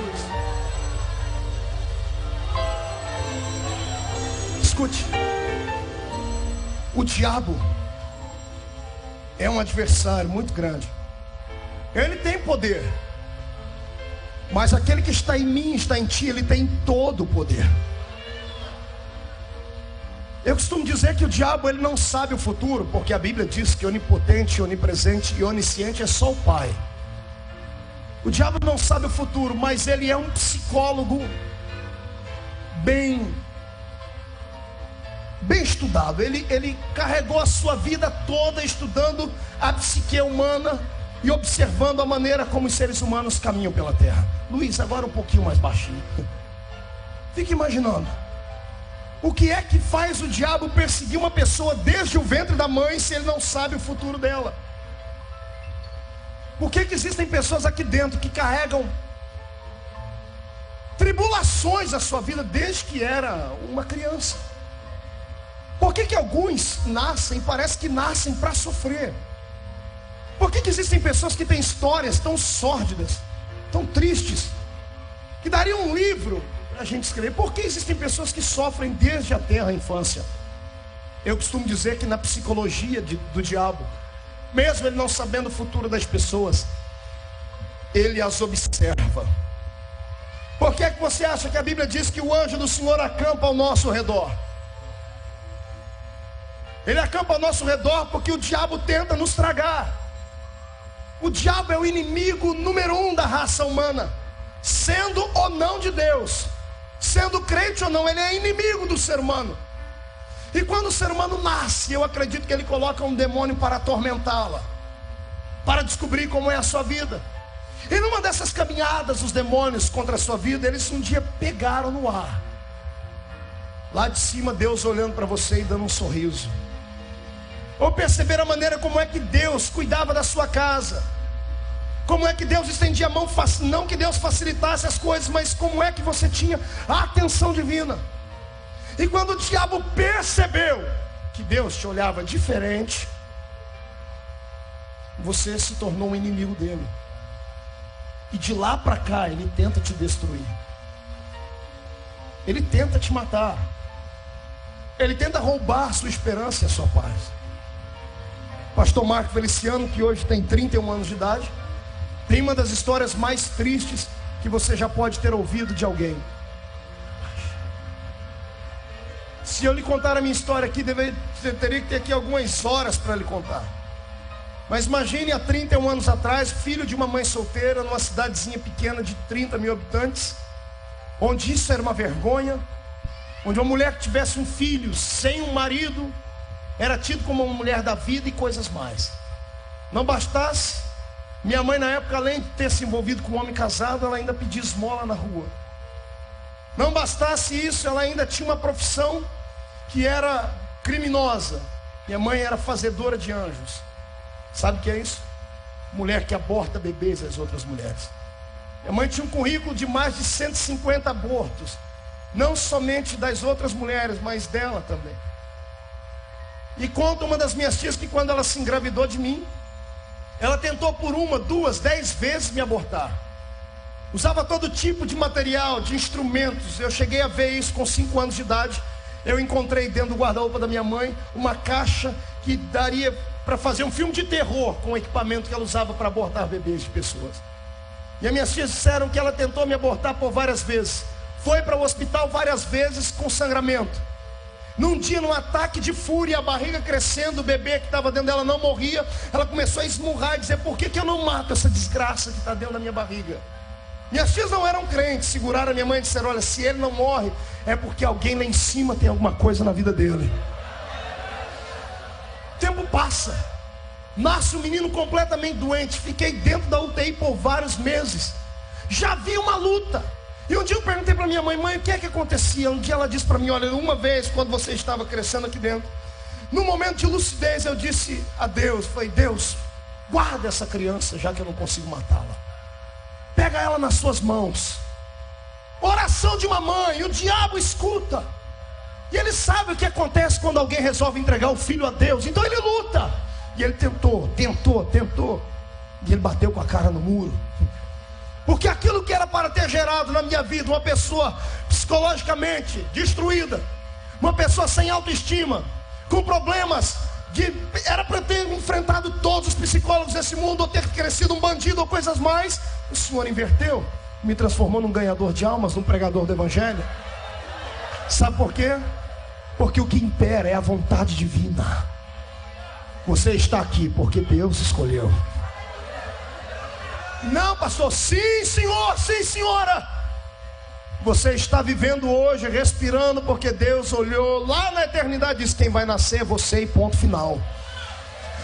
Escute. O diabo é um adversário muito grande. Ele tem poder. Mas aquele que está em mim, está em ti, ele tem todo o poder. Eu costumo dizer que o diabo, ele não sabe o futuro, porque a Bíblia diz que onipotente, onipresente e onisciente é só o Pai. O diabo não sabe o futuro, mas ele é um psicólogo bem estudado. Ele carregou a sua vida toda estudando a psique humana e observando a maneira como os seres humanos caminham pela terra. Luiz, agora um pouquinho mais baixinho. Fique imaginando. O que é que faz o diabo perseguir uma pessoa desde o ventre da mãe se ele não sabe o futuro dela? Por que existem pessoas aqui dentro que carregam tribulações na sua vida desde que era uma criança? Por que alguns parece que nascem para sofrer? Por que existem pessoas que têm histórias tão sórdidas, tão tristes, que dariam um livro a gente escrever? Por que existem pessoas que sofrem desde a terra infância? Eu costumo dizer que na psicologia do diabo, mesmo ele não sabendo o futuro das pessoas, ele as observa. Por que você acha que a Bíblia diz que o anjo do Senhor acampa ao nosso redor? Ele acampa ao nosso redor porque o diabo tenta nos tragar. O diabo é o inimigo número 1 da raça humana, sendo ou não de Deus, sendo crente ou não, ele é inimigo do ser humano. E quando o ser humano nasce, eu acredito que ele coloca um demônio para atormentá-la, para descobrir como é a sua vida. E numa dessas caminhadas, os demônios contra a sua vida, eles um dia pegaram no ar. Lá de cima, Deus olhando para você e dando um sorriso. Ou perceber a maneira como é que Deus cuidava da sua casa, como é que Deus estendia a mão, não que Deus facilitasse as coisas, mas como é que você tinha a atenção divina. E quando o diabo percebeu que Deus te olhava diferente, você se tornou um inimigo dele. E de lá para cá ele tenta te destruir. Ele tenta te matar. Ele tenta roubar sua esperança e a sua paz. Pastor Marco Feliciano, que hoje tem 31 anos de idade, tem uma das histórias mais tristes que você já pode ter ouvido de alguém. Se eu lhe contar a minha história aqui, teria que ter aqui algumas horas para lhe contar. Mas imagine há 31 anos atrás, filho de uma mãe solteira, numa cidadezinha pequena de 30 mil habitantes, onde isso era uma vergonha, onde uma mulher que tivesse um filho sem um marido era tido como uma mulher da vida e coisas mais. Não bastasse, minha mãe na época, além de ter se envolvido com um homem casado, ela ainda pedia esmola na rua. Não bastasse isso, ela ainda tinha uma profissão que era criminosa. Minha mãe era fazedora de anjos. Sabe o que é isso? Mulher que aborta bebês e as outras mulheres. Minha mãe tinha um currículo de mais de 150 abortos, não somente das outras mulheres, mas dela também. E conta uma das minhas tias que quando ela se engravidou de mim, ela tentou por 1, 2, 10 vezes me abortar. Usava todo tipo de material, de instrumentos. Eu cheguei a ver isso com 5 anos de idade. Eu encontrei dentro do guarda-roupa da minha mãe uma caixa que daria para fazer um filme de terror com o equipamento que ela usava para abortar bebês de pessoas. E as minhas tias disseram que ela tentou me abortar por várias vezes. Foi para o hospital várias vezes com sangramento. Num dia, num ataque de fúria, a barriga crescendo, o bebê que estava dentro dela não morria. Ela começou a esmurrar e dizer: por que eu não mato essa desgraça que está dentro da minha barriga? Minhas tias não eram crentes, seguraram a minha mãe e disseram: olha, se ele não morre, é porque alguém lá em cima tem alguma coisa na vida dele. O tempo passa, nasce um menino completamente doente. Fiquei dentro da UTI por vários meses. Já vi uma luta. E um dia eu perguntei para minha mãe: mãe, o que é que acontecia? Um dia ela disse para mim: olha, uma vez quando você estava crescendo aqui dentro, num momento de lucidez, eu disse a Deus, falei: Deus, guarda essa criança, já que eu não consigo matá-la. Pega ela nas suas mãos. Oração de uma mãe, o diabo escuta. E ele sabe o que acontece quando alguém resolve entregar o filho a Deus. Então ele luta. E ele tentou. E ele bateu com a cara no muro. Porque aquilo que era para ter gerado na minha vida uma pessoa psicologicamente destruída, uma pessoa sem autoestima, com problemas era para ter enfrentado todos os psicólogos desse mundo, ou ter crescido um bandido ou coisas mais. O Senhor inverteu, me transformou num ganhador de almas, num pregador do evangelho. Sabe por quê? Porque o que impera é a vontade divina. Você está aqui porque Deus escolheu. Não, pastor, sim senhor, sim senhora. Você está vivendo hoje, respirando, porque Deus olhou lá na eternidade e disse: quem vai nascer é você, e ponto final.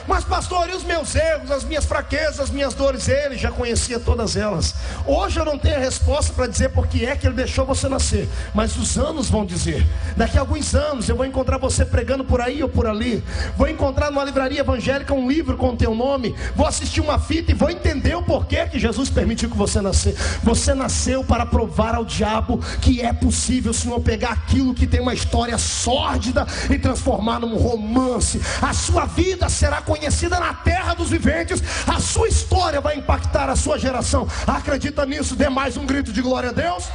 Mas pastor, e os meus erros, as minhas fraquezas, as minhas dores? Ele já conhecia todas elas. Hoje eu não tenho a resposta para dizer por que é que ele deixou você nascer, mas os anos vão dizer. Daqui a alguns anos eu vou encontrar você pregando por aí ou por ali. Vou encontrar numa livraria evangélica um livro com o teu nome. Vou assistir uma fita e vou entender o porquê que Jesus permitiu que você nascesse. Você nasceu para provar ao diabo que é possível o Senhor pegar aquilo que tem uma história sórdida e transformar num romance. A sua vida será conhecida na terra dos viventes. A sua história vai impactar a sua geração. Acredita nisso? Dê mais um grito de glória a Deus.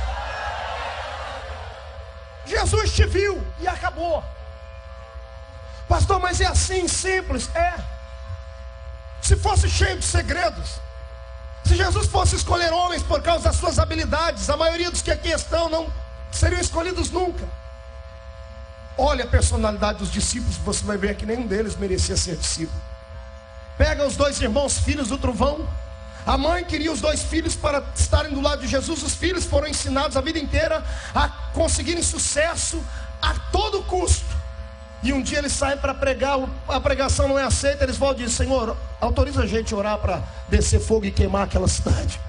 Jesus te viu e acabou. Pastor, mas é assim, simples? É. Se fosse cheio de segredos, se Jesus fosse escolher homens por causa das suas habilidades, a maioria dos que aqui estão não seriam escolhidos nunca. Olha a personalidade dos discípulos, você vai ver que nenhum deles merecia ser discípulo. Pega os 2 irmãos, filhos do trovão. A mãe queria os 2 filhos para estarem do lado de Jesus. Os filhos foram ensinados a vida inteira a conseguirem sucesso a todo custo. E um dia eles saem para pregar, a pregação não é aceita. Eles voltam e dizem: Senhor, autoriza a gente a orar para descer fogo e queimar aquela cidade.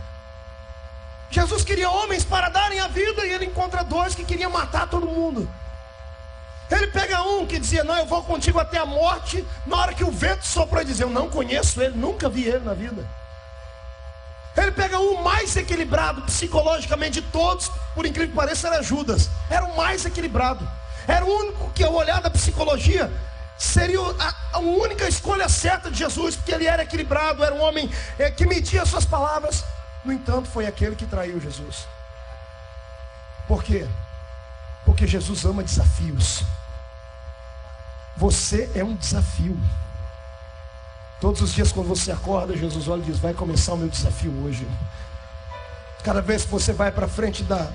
Jesus queria homens para darem a vida, e ele encontra 2 que queriam matar todo mundo. Ele pega um que dizia: não, eu vou contigo até a morte. Na hora que o vento soprou, ele dizia: eu não conheço ele, nunca vi ele na vida. Ele pega um mais equilibrado psicologicamente de todos, por incrível que pareça, era Judas. Era o mais equilibrado. Era o único que, ao olhar da psicologia, seria a única escolha certa de Jesus, porque ele era equilibrado, era um homem que media suas palavras. No entanto, foi aquele que traiu Jesus. Por quê? Porque Jesus ama desafios. Você é um desafio. Todos os dias quando você acorda, Jesus olha e diz: vai começar o meu desafio hoje. Cada vez que você vai para frente da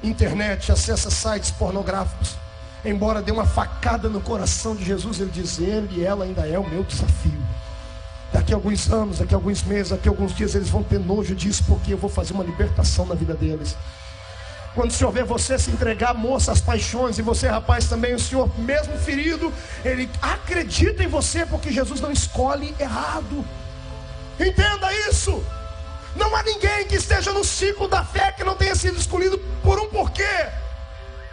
internet, acessa sites pornográficos, embora dê uma facada no coração de Jesus, ele diz: ele e ela ainda é o meu desafio. Daqui a alguns anos, daqui a alguns meses, daqui a alguns dias eles vão ter nojo disso, porque eu vou fazer uma libertação na vida deles. Quando o Senhor vê você se entregar, moça, às paixões, e você, rapaz, também, o Senhor, mesmo ferido, Ele acredita em você, porque Jesus não escolhe errado. Entenda isso. Não há ninguém que esteja no ciclo da fé que não tenha sido escolhido por um porquê.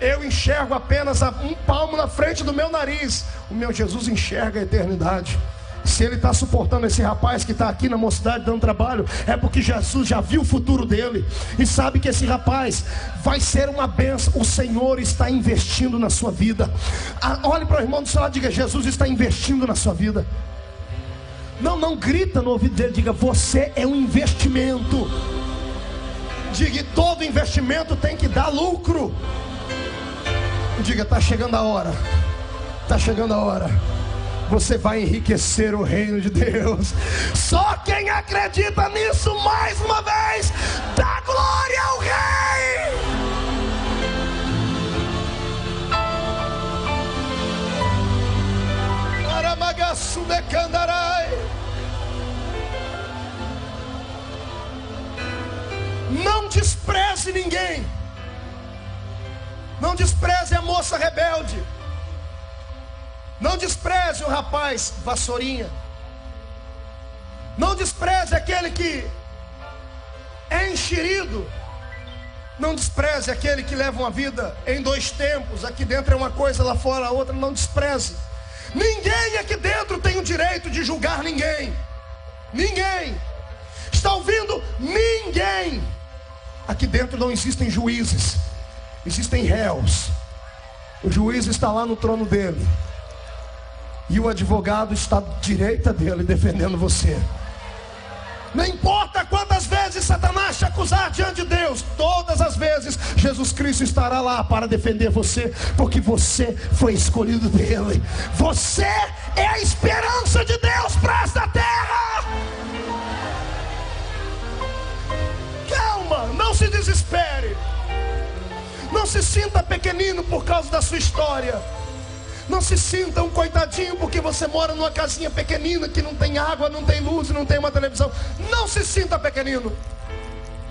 Eu enxergo apenas um palmo na frente do meu nariz. O meu Jesus enxerga a eternidade. Se ele está suportando esse rapaz que está aqui na mocidade dando trabalho, é porque Jesus já viu o futuro dele e sabe que esse rapaz vai ser uma bênção. O Senhor está investindo na sua vida. Olhe para o irmão do seu lado e diga: Jesus está investindo na sua vida. Não grita no ouvido dele, diga: você é um investimento. Diga: todo investimento tem que dar lucro. Diga: está chegando a hora. Está chegando a hora. Você vai enriquecer o reino de Deus. Só quem acredita nisso, mais uma vez, dá glória ao Rei. Aramagaçu de Candarai. Não despreze ninguém. Não despreze a moça rebelde. Não despreze o rapaz vassourinha. Não despreze aquele que é enxerido. Não despreze aquele que leva uma vida em dois tempos. Aqui dentro é uma coisa, lá fora a outra. Não despreze. Ninguém aqui dentro tem o direito de julgar ninguém. Ninguém. Está ouvindo? Ninguém. Aqui dentro não existem juízes. Existem réus. O juiz está lá no trono dele. E o advogado está à direita dele defendendo você. Não importa quantas vezes Satanás te acusar diante de Deus, todas as vezes Jesus Cristo estará lá para defender você, porque você foi escolhido dele. Você é a esperança de Deus para esta terra. Calma, não se desespere. Não se sinta pequenino por causa da sua história. Não se sinta um coitadinho porque você mora numa casinha pequenina que não tem água, não tem luz, não tem uma televisão. Não se sinta pequenino.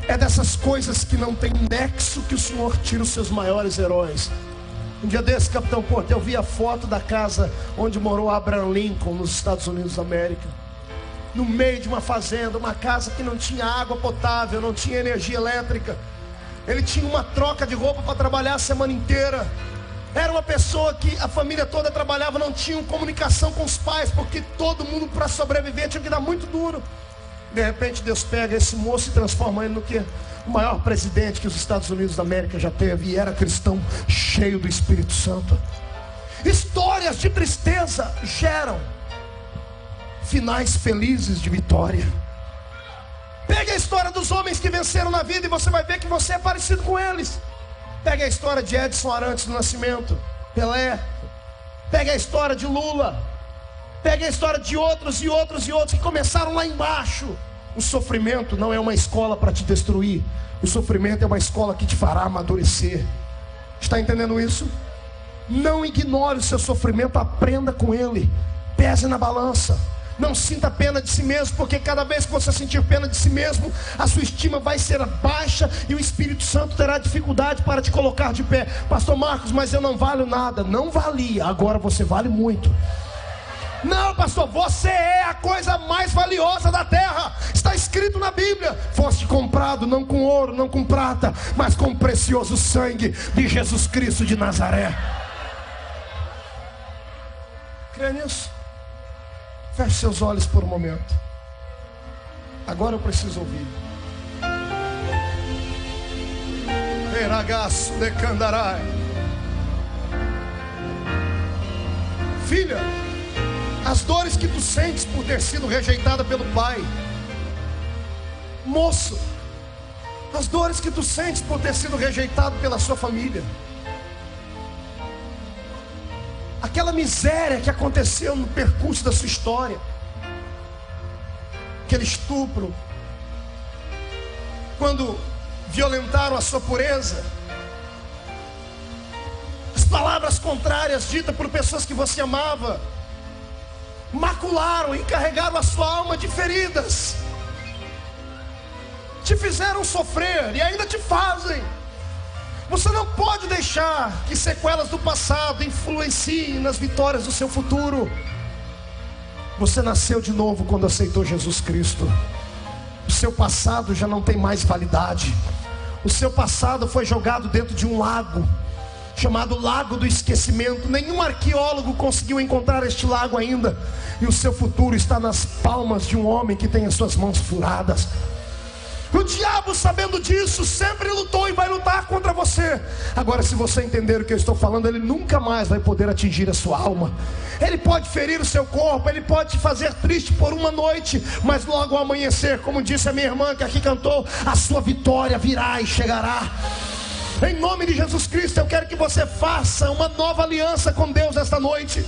É dessas coisas que não tem nexo que o Senhor tira os seus maiores heróis. Um dia desse, Capitão Porto, eu vi a foto da casa onde morou Abraham Lincoln, nos Estados Unidos da América. No meio de uma fazenda, uma casa que não tinha água potável, não tinha energia elétrica. Ele tinha uma troca de roupa para trabalhar a semana inteira. Era uma pessoa que a família toda trabalhava, não tinha comunicação com os pais, porque todo mundo para sobreviver tinha que dar muito duro. De repente Deus pega esse moço e transforma ele no que? O maior presidente que os Estados Unidos da América já teve, e era cristão, cheio do Espírito Santo. Histórias de tristeza geram finais felizes de vitória. Pegue a história dos homens que venceram na vida e você vai ver que você é parecido com eles. Pegue a história de Edson Arantes do Nascimento, Pelé. Pegue a história de Lula. Pegue a história de outros e outros e outros que começaram lá embaixo. O sofrimento não é uma escola para te destruir. O sofrimento é uma escola que te fará amadurecer. Está entendendo isso? Não ignore o seu sofrimento, aprenda com ele. Pese na balança. Não sinta pena de si mesmo, porque cada vez que você sentir pena de si mesmo, a sua estima vai ser baixa e o Espírito Santo terá dificuldade para te colocar de pé. Pastor Marcos, mas eu não valho nada. Não valia, agora você vale muito. Não, pastor, você é a coisa mais valiosa da terra. Está escrito na Bíblia: foste comprado não com ouro, não com prata, mas com o precioso sangue de Jesus Cristo de Nazaré. Crê nisso? Feche seus olhos por um momento. Agora eu preciso ouvir. Peragaço de Candarai. Filha, as dores que tu sentes por ter sido rejeitada pelo pai. Moço, as dores que tu sentes por ter sido rejeitado pela sua família. aquela miséria que aconteceu no percurso da sua história, aquele estupro, quando violentaram a sua pureza, as palavras contrárias ditas por pessoas que você amava, macularam e carregaram a sua alma de feridas, te fizeram sofrer e ainda te fazem. Você não pode deixar que sequelas do passado influenciem nas vitórias do seu futuro. Você nasceu de novo quando aceitou Jesus Cristo. O seu passado já não tem mais validade. O seu passado foi jogado dentro de um lago, chamado Lago do Esquecimento. Nenhum arqueólogo conseguiu encontrar este lago ainda. E o seu futuro está nas palmas de um homem que tem as suas mãos furadas. O diabo, sabendo disso, sempre lutou e vai lutar contra você. Agora, se você entender o que eu estou falando, ele nunca mais vai poder atingir a sua alma. Ele pode ferir o seu corpo, ele pode te fazer triste por uma noite, mas logo ao amanhecer, como disse a minha irmã que aqui cantou, a sua vitória virá e chegará. Em nome de Jesus Cristo, eu quero que você faça uma nova aliança com Deus esta noite,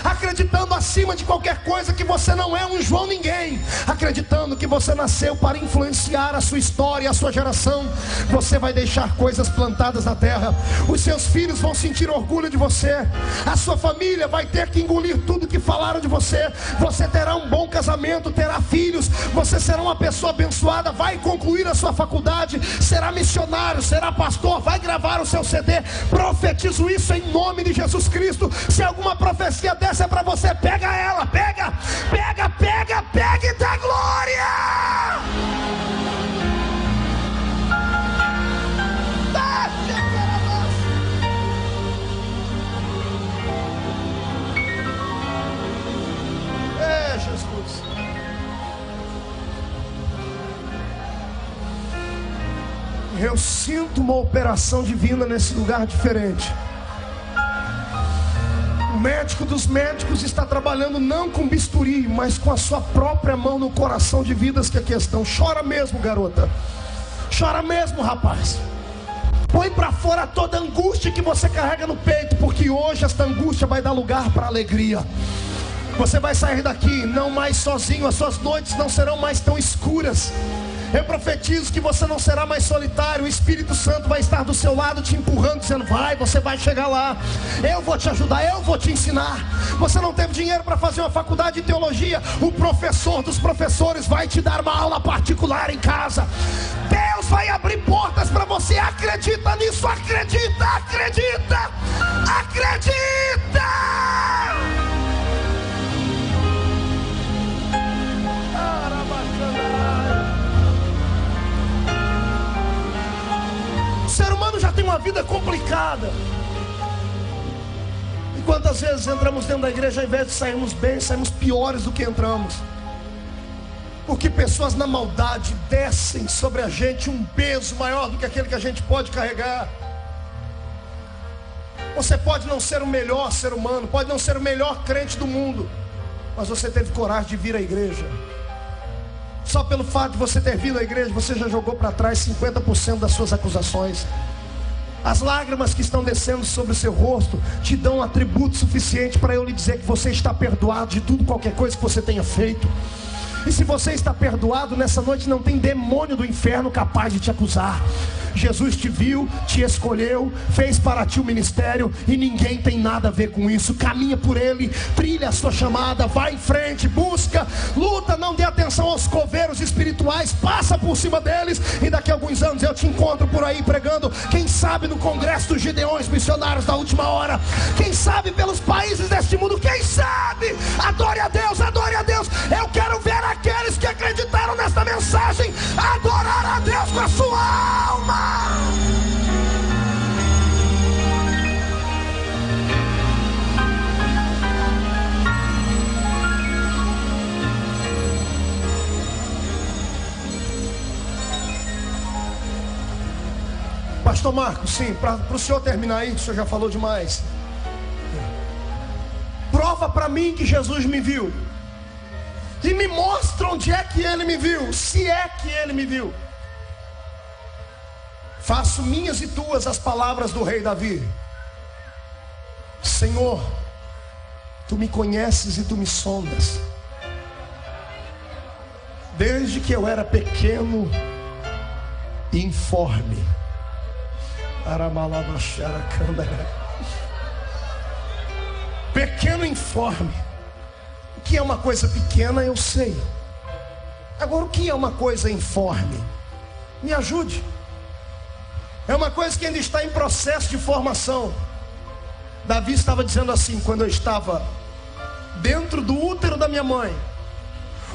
acreditando acima de qualquer coisa que você não é um João ninguém, acreditando que você nasceu para influenciar a sua história, a sua geração. Você vai deixar coisas plantadas na terra. Os seus filhos vão sentir orgulho de você. A sua família vai ter que engolir tudo que falaram de você. Você terá um bom casamento, terá filhos, você será uma pessoa abençoada, vai concluir a sua faculdade, será missionário, será pastor, vai gravar o seu CD. Profetizo isso em nome de Jesus Cristo. Se alguma profecia dessa é para você, pega ela, pega e dá glória. É, Jesus. Eu sinto uma operação divina nesse lugar diferente. O médico dos médicos está trabalhando não com bisturi, mas com a sua própria mão no coração de vidas que aqui estão. Chora mesmo, garota. Chora mesmo, rapaz. Põe para fora toda a angústia que você carrega no peito, porque hoje esta angústia vai dar lugar para alegria. Você vai sair daqui não mais sozinho, as suas noites não serão mais tão escuras. Eu profetizo que você não será mais solitário. O Espírito Santo vai estar do seu lado te empurrando, dizendo: vai, você vai chegar lá, eu vou te ajudar, eu vou te ensinar. Você não teve dinheiro para fazer uma faculdade de teologia, o professor dos professores vai te dar uma aula particular em casa. Deus vai abrir portas para você. Acredita nisso, acredita, acredita, acredita. O ser humano já tem uma vida complicada. E quantas vezes entramos dentro da igreja, ao invés de sairmos bem, saímos piores do que entramos. Porque pessoas na maldade descem sobre a gente um peso maior do que aquele que a gente pode carregar. Você pode não ser o melhor ser humano, pode não ser o melhor crente do mundo, mas você teve coragem de vir à igreja. Só pelo fato de você ter vindo à igreja, você já jogou para trás 50% das suas acusações. As lágrimas que estão descendo sobre o seu rosto te dão um atributo suficiente para eu lhe dizer que você está perdoado de tudo, qualquer coisa que você tenha feito. E se você está perdoado, nessa noite não tem demônio do inferno capaz de te acusar. Jesus te viu, te escolheu, fez para ti o ministério, e ninguém tem nada a ver com isso. Caminha por ele, trilha a sua chamada, vai em frente, busca, luta, não dê atenção aos coveiros espirituais, passa por cima deles, e daqui a alguns anos eu te encontro por aí pregando, quem sabe no congresso dos Gideões missionários da última hora, quem sabe pelos países deste mundo, quem sabe. Adore a Deus, adore a Deus. Eu quero ver aqueles que acreditaram nesta mensagem adorar a Deus com a sua alma. Pastor Marcos, sim, para o senhor terminar aí, o senhor já falou demais. Prova para mim que Jesus me viu, e me mostra onde é que ele me viu, se é que ele me viu. Faço minhas e tuas as palavras do rei Davi: Senhor, Tu me conheces e tu me sondas. Desde que eu era pequeno e informe. Pequeno e informe. O que é uma coisa pequena eu sei. Agora, o que é uma coisa informe? Me ajude. É uma coisa que ainda está em processo de formação. Davi estava dizendo assim: quando eu estava dentro do útero da minha mãe,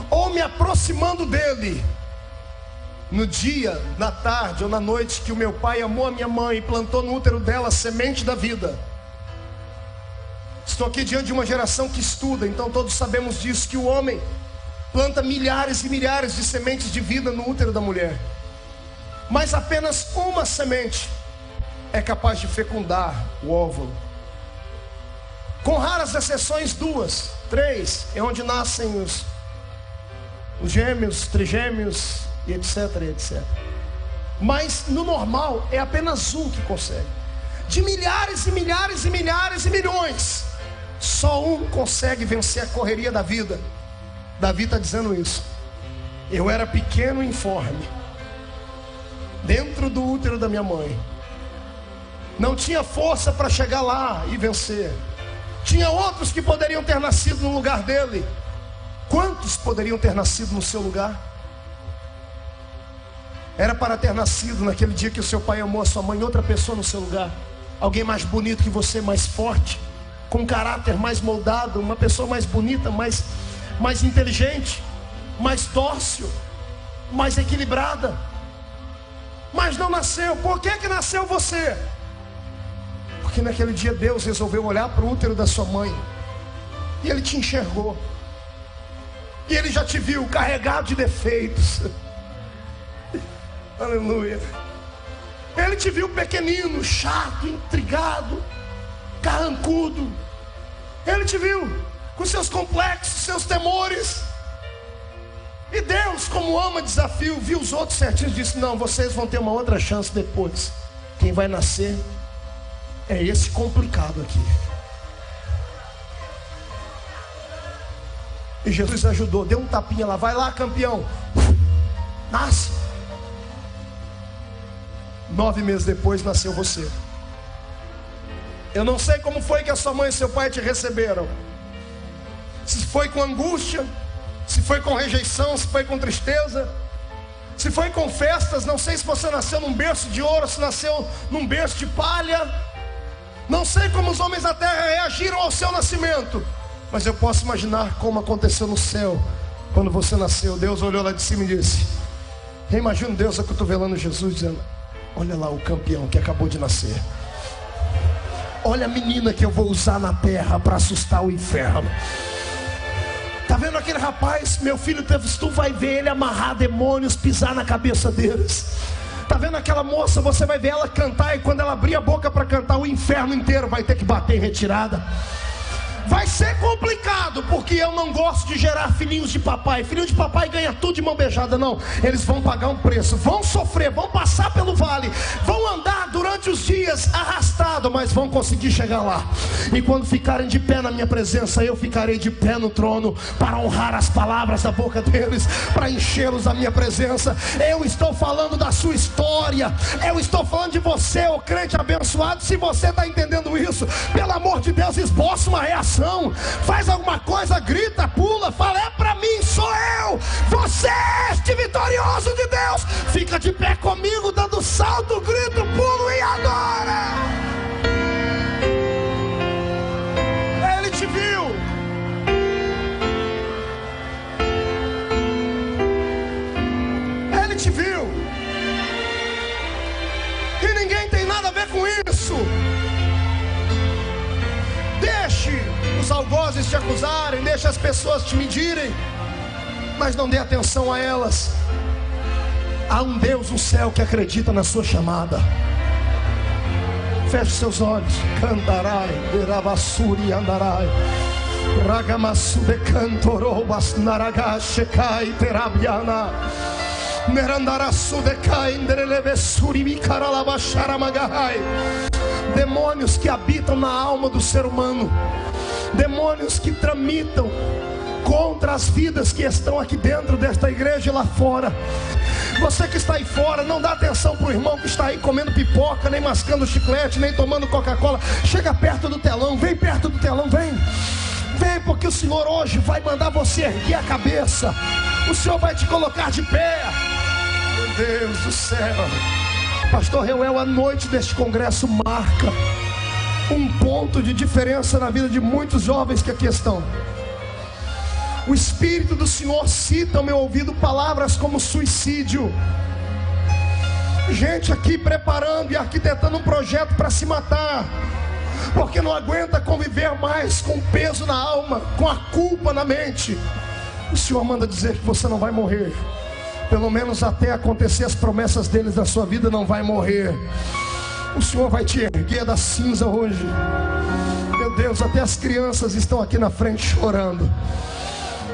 ou me aproximando dele, no dia, na tarde ou na noite que o meu pai amou a minha mãe e plantou no útero dela a semente da vida. Estou aqui diante de uma geração que estuda, então todos sabemos disso, que o homem planta milhares e milhares de sementes de vida no útero da mulher, mas apenas uma semente é capaz de fecundar o óvulo. Com raras exceções, 2, 3, é onde nascem os gêmeos, trigêmeos e etc, etc. Mas no normal é apenas um que consegue. De milhares e milhares e milhares e milhões, só um consegue vencer a correria da vida. Davi está dizendo isso. Eu era pequeno e informe, dentro do útero da minha mãe. Não tinha força para chegar lá e vencer. Tinha outros que poderiam ter nascido no lugar dele. Quantos poderiam ter nascido no seu lugar? Era para ter nascido naquele dia que o seu pai amou a sua mãe, outra pessoa no seu lugar. Alguém mais bonito que você, mais forte, com um caráter mais moldado, uma pessoa mais bonita, mais inteligente, mais dócil, mais equilibrada. Mas não nasceu. Por que nasceu você? Porque naquele dia Deus resolveu olhar para o útero da sua mãe, e Ele te enxergou, e Ele já te viu carregado de defeitos. Aleluia. Ele te viu pequenino, chato, intrigado, carrancudo. Ele te viu com seus complexos, seus temores. E Deus, como ama desafio, viu os outros certinhos e disse: não, vocês vão ter uma outra chance depois. Quem vai nascer é esse complicado aqui. E Jesus ajudou, deu um tapinha lá: vai lá, campeão, nasce. 9 meses depois nasceu você. Eu não sei como foi que a sua mãe e seu pai te receberam. Se foi com angústia, se foi com rejeição, se foi com tristeza, se foi com festas. Não sei se você nasceu num berço de ouro, se nasceu num berço de palha. Não sei como os homens da terra reagiram ao seu nascimento, mas eu posso imaginar como aconteceu no céu quando você nasceu. Deus olhou lá de cima e disse: eu imagino Deus acotovelando Jesus, dizendo: olha lá o campeão que acabou de nascer. Olha a menina que eu vou usar na terra para assustar o inferno. Tá vendo aquele rapaz? Meu filho, tu vai ver ele amarrar demônios, pisar na cabeça deles. Tá vendo aquela moça? Você vai ver ela cantar, e quando ela abrir a boca para cantar, o inferno inteiro vai ter que bater em retirada. Vai ser complicado, porque eu não gosto de gerar filhinhos de papai. Filhinho de papai ganha tudo de mão beijada. Não, eles vão pagar um preço, vão sofrer, vão passar pelo vale, vão andar durante os dias arrastado, mas vão conseguir chegar lá. E quando ficarem de pé na minha presença, eu ficarei de pé no trono para honrar as palavras da boca deles, para enchê-los da minha presença. Eu estou falando da sua história, eu estou falando de você, ô crente abençoado. Se você está entendendo isso, pelo amor de Deus, esboça uma reação. Faz alguma coisa, grita, pula, fala: é pra mim, sou eu. Você é este vitorioso de Deus. Fica de pé comigo, dando salto, grito, pulo e adora. Ele te viu. Ele te viu. E ninguém tem nada a ver com isso. Deixe os algozes te acusarem, deixe as pessoas te medirem, mas não dê atenção a elas. Há um Deus no céu que acredita na sua chamada. Feche seus olhos. Cantarai, derabassuri andarai, ragamassu de cantorobas naragashekai terabiana, nerandarasu de cainderelevessuri micaralabasharamagahai. Demônios que habitam na alma do ser humano, demônios que tramitam contra as vidas que estão aqui dentro desta igreja e lá fora. Você que está aí fora, não dá atenção para o irmão que está aí comendo pipoca, nem mascando chiclete, nem tomando Coca-Cola. Chega perto do telão, vem perto do telão, vem. Vem, porque o Senhor hoje vai mandar você erguer a cabeça. O Senhor vai te colocar de pé. Meu Deus do céu. Pastor Reuel, a noite deste congresso marca um ponto de diferença na vida de muitos jovens que aqui estão. O Espírito do Senhor cita ao meu ouvido palavras como suicídio. Gente aqui preparando e arquitetando um projeto para se matar, porque não aguenta conviver mais com o peso na alma, com a culpa na mente. O Senhor manda dizer que você não vai morrer. Pelo menos até acontecer as promessas deles na sua vida, não vai morrer. O Senhor vai te erguer da cinza hoje. Meu Deus, até as crianças estão aqui na frente chorando.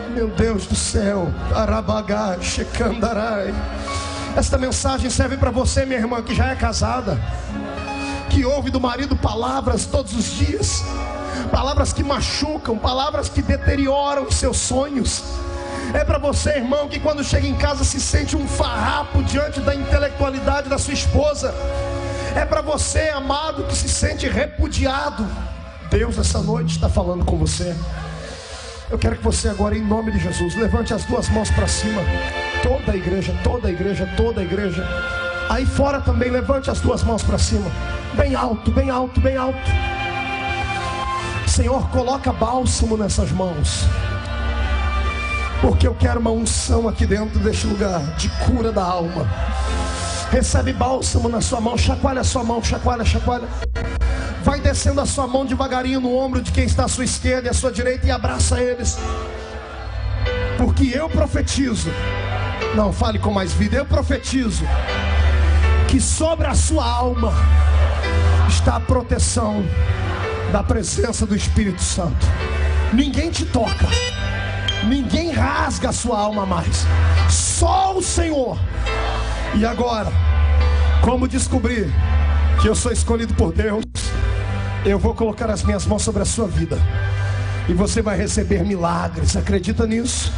Meu Deus do céu. Arabagai, Shekandarai. Esta mensagem serve para você, minha irmã, que já é casada, que ouve do marido palavras todos os dias, palavras que machucam, palavras que deterioram os seus sonhos. É para você, irmão, que quando chega em casa se sente um farrapo diante da intelectualidade da sua esposa. É para você, amado, que se sente repudiado. Deus essa noite está falando com você. Eu quero que você agora, em nome de Jesus, levante as duas mãos para cima. Toda a igreja, toda a igreja, toda a igreja. Aí fora também, levante as duas mãos para cima. Bem alto, bem alto, bem alto. Senhor, coloca bálsamo nessas mãos, porque eu quero uma unção aqui dentro deste lugar, de cura da alma. Recebe bálsamo na sua mão. Chacoalha a sua mão, chacoalha, chacoalha. Vai descendo a sua mão devagarinho no ombro de quem está à sua esquerda e à sua direita e abraça eles. Porque eu profetizo, não fale com mais vida, eu profetizo que sobre a sua alma está a proteção da presença do Espírito Santo. Ninguém te toca, ninguém rasga a sua alma mais, só o Senhor. E agora, como descobrir que eu sou escolhido por Deus, eu vou colocar as minhas mãos sobre a sua vida e você vai receber milagres. Acredita nisso?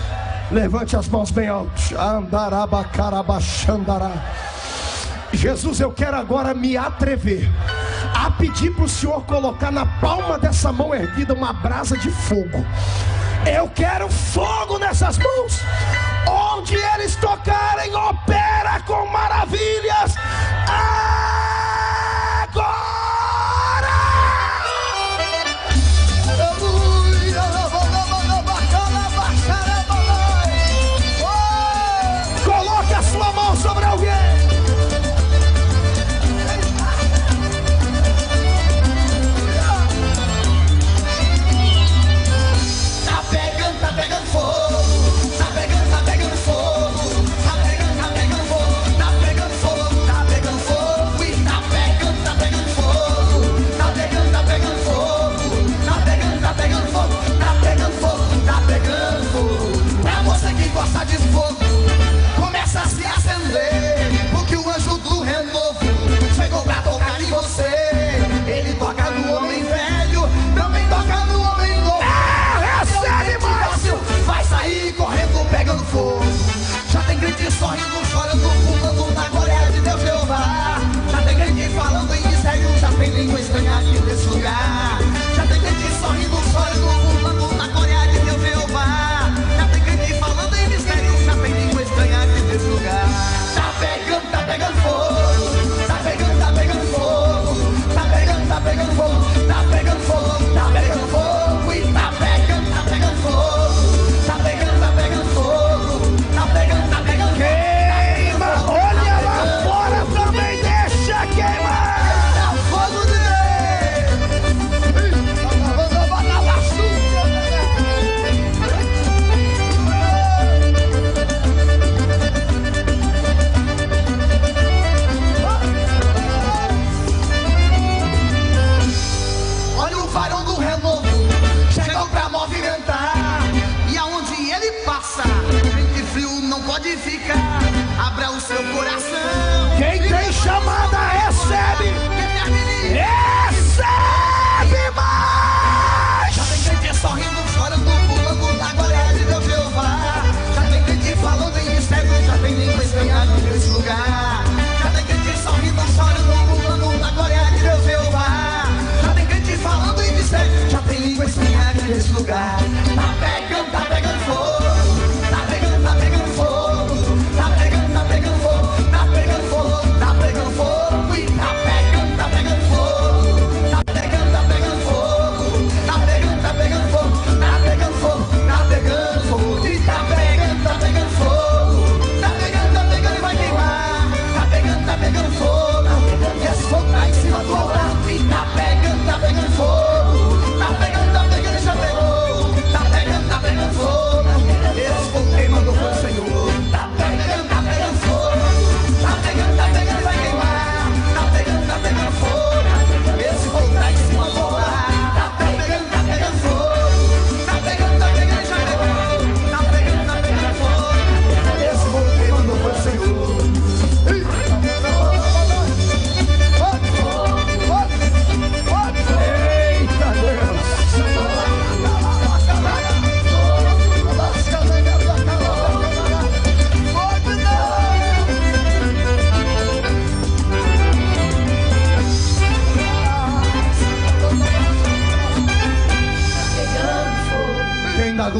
Levante as mãos bem altos. Andarabacarabachandará. Jesus, eu quero agora me atrever a pedir para o Senhor colocar na palma dessa mão erguida uma brasa de fogo. Eu quero fogo nessas mãos. Onde eles tocarem, opera com maravilhas. Agora! Coloque a sua mão sobre alguém. Tá pegando fogo. Tá pegando fogo. Tá pegando fogo. Tá pegando fogo. Tá pegando fogo. E tá pegando fogo. Tá pegando fogo. Tá pegando fogo. Tá pegando fogo. Tá pegando fogo. Pra você que gosta de fogo, começa a se acender, porque o anjo do renovo chegou pra tocar em você. Ele toca no homem velho, também toca no homem novo. Recebe mais! Vai sair correndo, pegando fogo. Já tem gente sorrindo, chorando, pulando na glória de Deus Jeová. Já tem gente falando em mistério, já tem língua estranha aqui nesse lugar. Já tem gente sorrindo, chorando, pulando na glória de Deus Jeová. Já tem gente falando em mistério, já tem língua estranha aqui nesse lugar. Tá pegando fogo. Tá pegando fogo. Tá pegando fogo. Tá pegando fogo. Tá pegando fogo. E tá pegando fogo. Tá pegando fogo. Tá pegando Queima!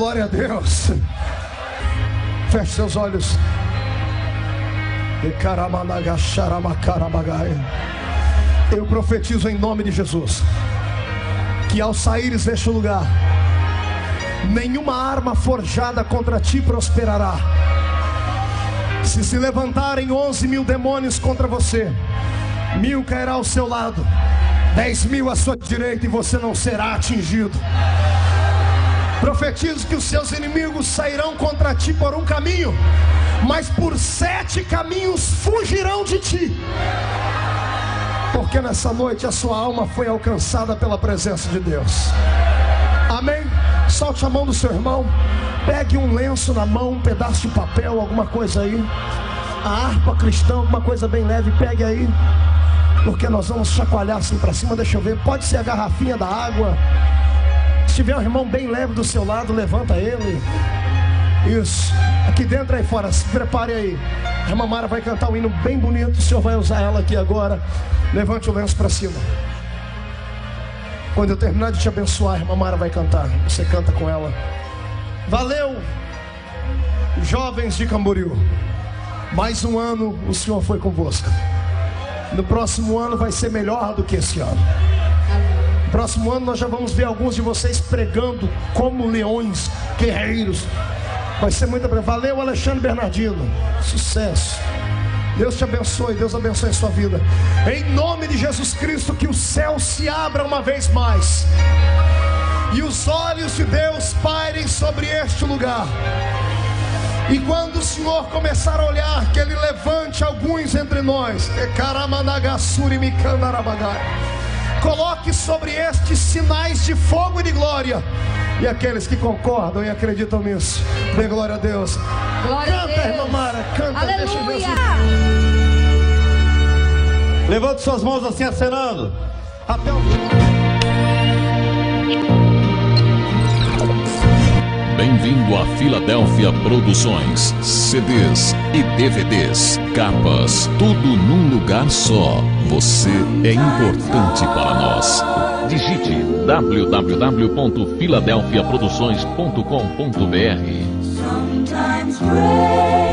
glória a Deus. Feche seus olhos. Eu profetizo em nome de Jesus que ao saíres deste lugar, nenhuma arma forjada contra ti prosperará. Se levantarem 11.000 demônios contra você, 1.000 cairá ao seu lado, 10.000 à sua direita, e você não será atingido. Profetizo que os seus inimigos sairão contra ti por um caminho, mas por 7 caminhos fugirão de ti. Porque nessa noite a sua alma foi alcançada pela presença de Deus. Amém? Solte a mão do seu irmão. Pegue um lenço na mão, um pedaço de papel, alguma coisa aí. A harpa cristã, alguma coisa bem leve, pegue aí. Porque nós vamos chacoalhar assim para cima. Deixa eu ver, pode ser a garrafinha da água. Se tiver um irmão bem leve do seu lado, levanta ele. Isso, aqui dentro e aí fora, se prepare aí. A irmã Mara vai cantar um hino bem bonito. O Senhor vai usar ela aqui agora. Levante o lenço para cima. Quando eu terminar de te abençoar, a irmã Mara vai cantar. Você canta com ela. Valeu, jovens de Camboriú. Mais um ano o Senhor foi convosco. No próximo ano vai ser melhor do que esse ano. No próximo ano nós já vamos ver alguns de vocês pregando como leões, guerreiros. Vai ser muito bem. Valeu, Alexandre Bernardino. Sucesso. Deus te abençoe, Deus abençoe a sua vida. Em nome de Jesus Cristo, que o céu se abra uma vez mais e os olhos de Deus pairem sobre este lugar. E quando o Senhor começar a olhar, que Ele levante alguns entre nós. Coloque sobre estes sinais de fogo e de glória. E aqueles que concordam e acreditam nisso, dê glória a Deus. Glória canta, a Deus. Irmã Mara, canta. Aleluia. Deixa Jesus. Levante suas mãos assim, acenando. Até o final. Bem-vindo a Filadélfia Produções. CDs e DVDs, capas, tudo num lugar só. Você é importante para nós. Digite www.filadelfiaproduções.com.br. Sometimes pray.